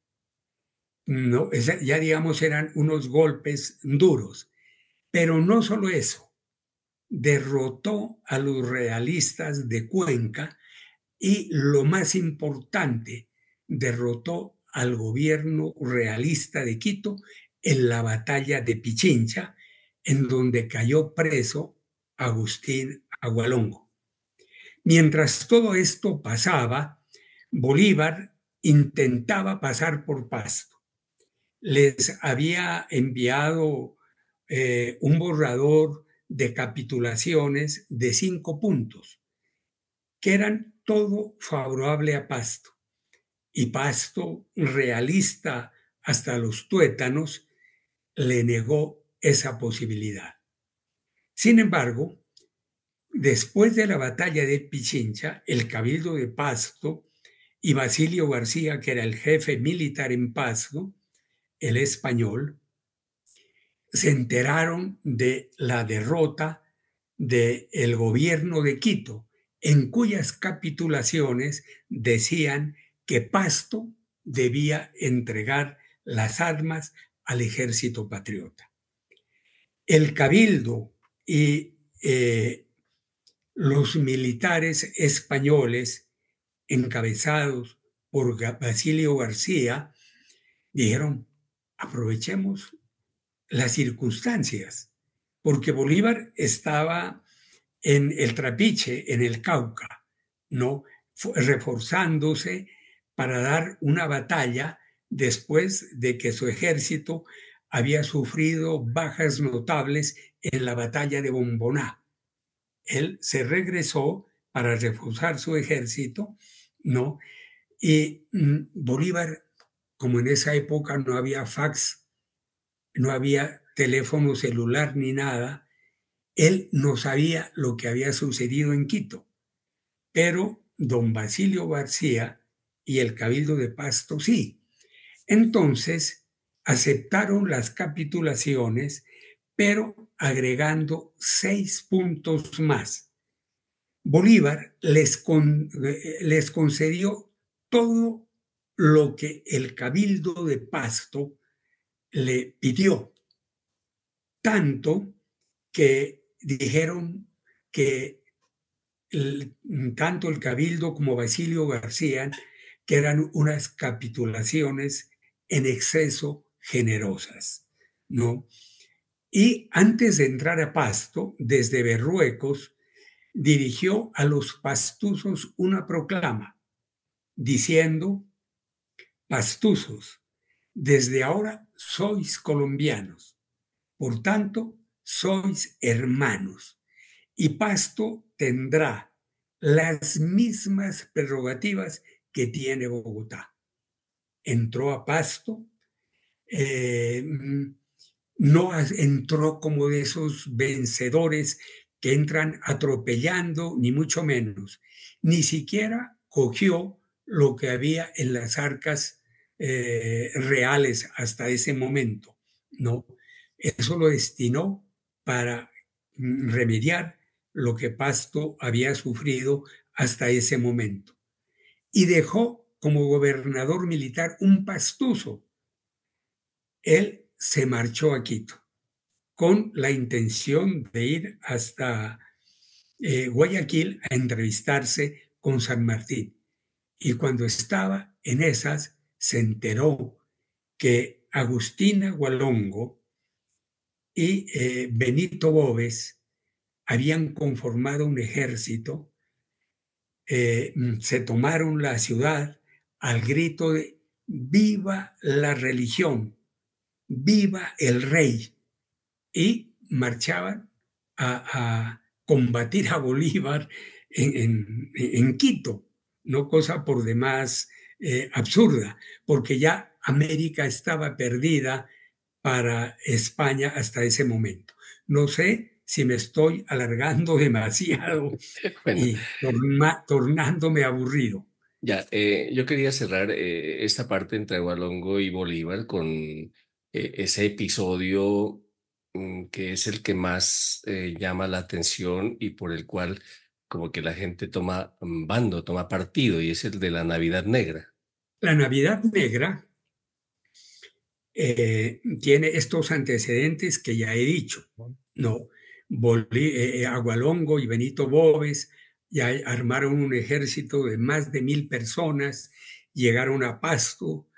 No, ya digamos eran unos golpes duros, pero no solo eso, derrotó a los realistas de Cuenca y lo más importante, derrotó al gobierno realista de Quito en la batalla de Pichincha, en donde cayó preso Agustín Agualongo. Mientras todo esto pasaba, Bolívar intentaba pasar por Pasto. Les había enviado un borrador de capitulaciones de 5 puntos, que eran todo favorable a Pasto. Y Pasto, realista hasta los tuétanos, le negó esa posibilidad. Sin embargo, después de la batalla de Pichincha, el Cabildo de Pasto y Basilio García, que era el jefe militar en Pasto, el español, se enteraron de la derrota del gobierno de Quito, en cuyas capitulaciones decían que Pasto debía entregar las armas al ejército patriota. El cabildo y los militares españoles, encabezados por Basilio García, dijeron: aprovechemos las circunstancias, porque Bolívar estaba en el Trapiche, en el Cauca, ¿no? Reforzándose para dar una batalla después de que su ejército había sufrido bajas notables en la batalla de Bomboná. Él se regresó para reforzar su ejército, ¿no? Y Bolívar, como en esa época no había fax, no había teléfono celular ni nada, él no sabía lo que había sucedido en Quito, pero don Basilio García y el Cabildo de Pasto sí. Entonces aceptaron las capitulaciones, pero agregando 6 puntos más. Bolívar les concedió todo lo que el Cabildo de Pasto le pidió, tanto que dijeron que tanto el Cabildo como Basilio García, que eran unas capitulaciones en exceso generosas, ¿no? Y antes de entrar a Pasto, desde Berruecos, dirigió a los pastuzos una proclama diciendo: pastuzos, desde ahora sois colombianos, por tanto, sois hermanos, y Pasto tendrá las mismas prerrogativas que tiene Bogotá. Entró a Pasto, no entró como de esos vencedores que entran atropellando, ni mucho menos. Ni siquiera cogió lo que había en las arcas reales hasta ese momento, ¿no? Eso lo destinó para remediar lo que Pasto había sufrido hasta ese momento. Y dejó como gobernador militar un pastuso. Él se marchó a Quito con la intención de ir hasta Guayaquil a entrevistarse con San Martín. Y cuando estaba en esas, se enteró que Agustín Agualongo y Benito Boves habían conformado un ejército, se tomaron la ciudad al grito de ¡Viva la religión! ¡Viva el rey! Y marchaban a combatir a Bolívar en Quito, no cosa por demás absurda, porque ya América estaba perdida para España hasta ese momento. No sé si me estoy alargando demasiado Bueno, y tornándome aburrido. ya, yo quería cerrar esta parte entre Agualongo y Bolívar con ese episodio que es el que más llama la atención y por el cual como que la gente toma bando, toma partido, y es el de la Navidad Negra. La Navidad Negra tiene estos antecedentes que ya he dicho. No, Agualongo y Benito Boves ya armaron un ejército de más de 1,000 personas, llegaron a Pasto,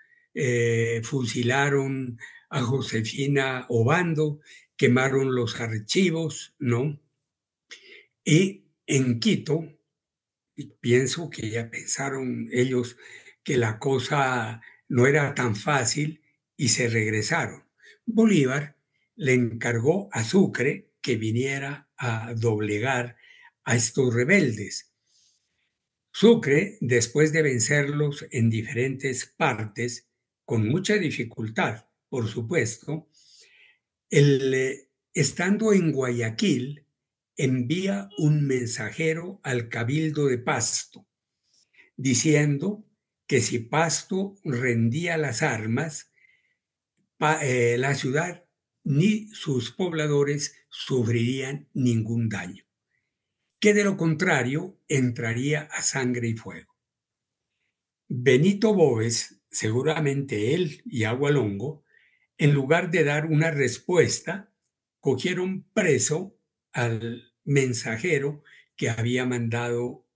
fusilaron a Josefina Obando, quemaron los archivos, ¿no? Y en Quito, pienso que ya pensaron ellos que la cosa no era tan fácil y se regresaron. Bolívar le encargó a Sucre que viniera a doblegar a estos rebeldes. Sucre, después de vencerlos en diferentes partes, con mucha dificultad, por supuesto, estando en Guayaquil, envía un mensajero al Cabildo de Pasto, diciendo que si Pasto rendía las armas, la ciudad ni sus pobladores sufrirían ningún daño, que de lo contrario entraría a sangre y fuego. Benito Boves, seguramente él y Agualongo, en lugar de dar una respuesta, cogieron preso al mensajero que había mandado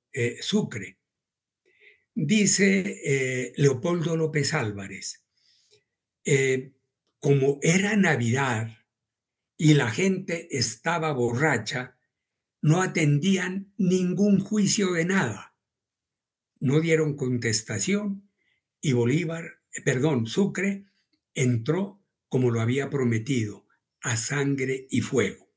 Sucre. Dice Leopoldo López Álvarez, como era Navidad y la gente estaba borracha, no atendían ningún juicio de nada. No dieron contestación y Sucre entró como lo había prometido, a sangre y fuego.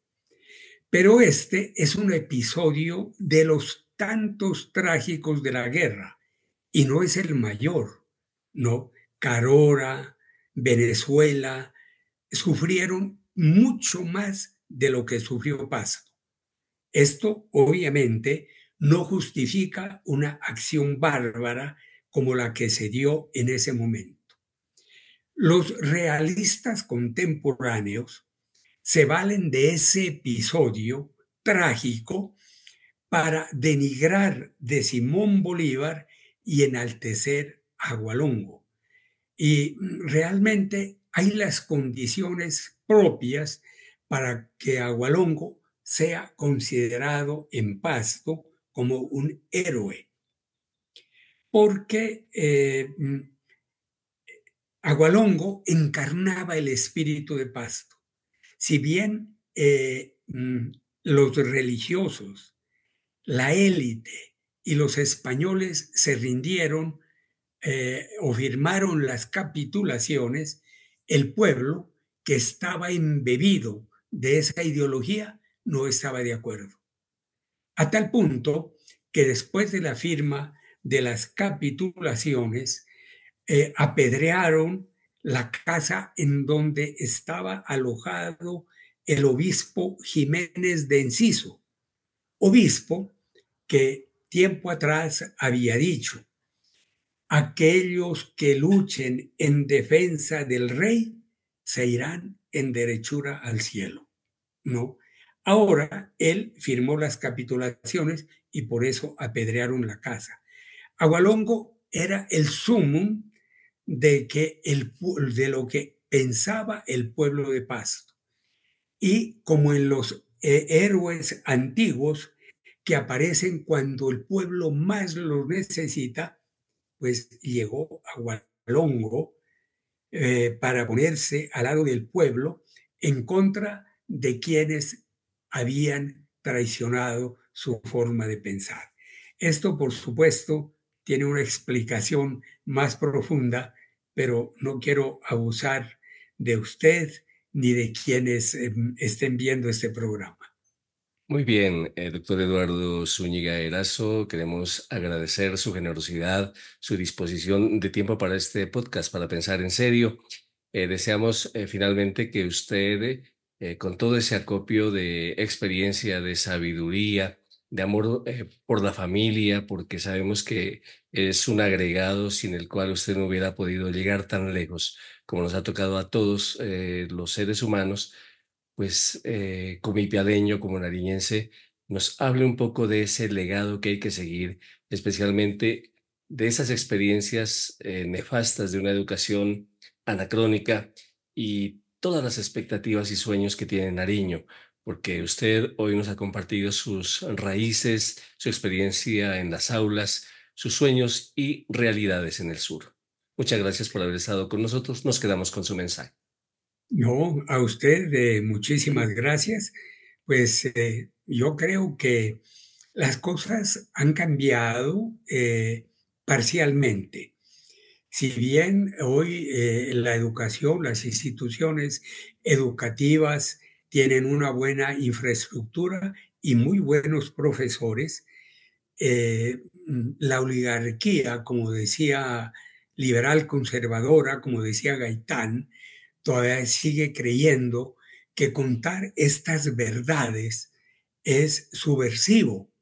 Pero este es un episodio de los tantos trágicos de la guerra y no es el mayor, ¿no? Carora, Venezuela, sufrieron mucho más de lo que sufrió Pasto. Esto, obviamente, no justifica una acción bárbara como la que se dio en ese momento. Los realistas contemporáneos se valen de ese episodio trágico para denigrar de Simón Bolívar y enaltecer a Agualongo. Y realmente hay las condiciones propias para que Agualongo sea considerado en Pasto como un héroe. Porque Agualongo encarnaba el espíritu de Pasto. Si bien los religiosos, la élite y los españoles se rindieron o firmaron las capitulaciones, el pueblo que estaba embebido de esa ideología no estaba de acuerdo. A tal punto que después de la firma de las capitulaciones, apedrearon la casa en donde estaba alojado el obispo Jiménez de Enciso, obispo que tiempo atrás había dicho: aquellos que luchen en defensa del rey se irán en derechura al cielo, ¿no? Ahora él firmó las capitulaciones y por eso apedrearon la casa. Agualongo era el sumum de lo que pensaba el pueblo de Pasto. Y como en los héroes antiguos que aparecen cuando el pueblo más los necesita, pues llegó hongo para ponerse al lado del pueblo en contra de quienes habían traicionado su forma de pensar. Esto, por supuesto, tiene una explicación más profunda, pero no quiero abusar de usted ni de quienes estén viendo este programa. Muy bien, doctor Eduardo Zúñiga Erazo, queremos agradecer su generosidad, su disposición de tiempo para este podcast, para pensar en serio. Deseamos finalmente que usted, con todo ese acopio de experiencia, de sabiduría, de amor por la familia, porque sabemos que es un agregado sin el cual usted no hubiera podido llegar tan lejos como nos ha tocado a todos los seres humanos, pues como ipialeño, como nariñense, nos hable un poco de ese legado que hay que seguir, especialmente de esas experiencias nefastas de una educación anacrónica y todas las expectativas y sueños que tiene Nariño, porque usted hoy nos ha compartido sus raíces, su experiencia en las aulas, sus sueños y realidades en el sur. Muchas gracias por haber estado con nosotros. Nos quedamos con su mensaje. No, a usted muchísimas gracias. Pues yo creo que las cosas han cambiado parcialmente. Si bien hoy la educación, las instituciones educativas tienen una buena infraestructura y muy buenos profesores, la oligarquía, como decía liberal conservadora, como decía Gaitán, todavía sigue creyendo que contar estas verdades es subversivo,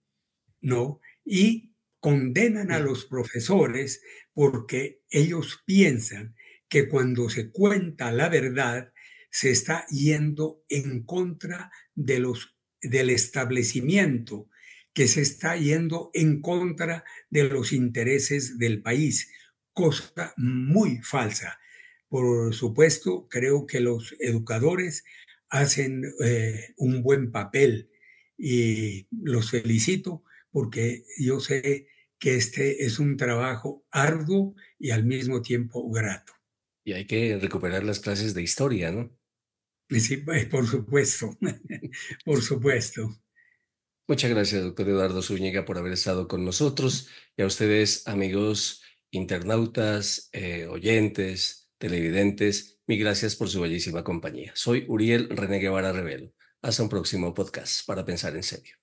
¿no? Y condenan a los profesores porque ellos piensan que cuando se cuenta la verdad se está yendo en contra del establecimiento, que se está yendo en contra de los intereses del país, cosa muy falsa. Por supuesto, creo que los educadores hacen un buen papel y los felicito porque yo sé que este es un trabajo arduo y al mismo tiempo grato. Y hay que recuperar las clases de historia, ¿no? Sí, por supuesto, por supuesto. Muchas gracias, doctor Eduardo Zúñiga, por haber estado con nosotros y a ustedes, amigos internautas, oyentes, televidentes, mil gracias por su bellísima compañía. Soy Uriel René Guevara Revelo. Hasta un próximo podcast para pensar en serio.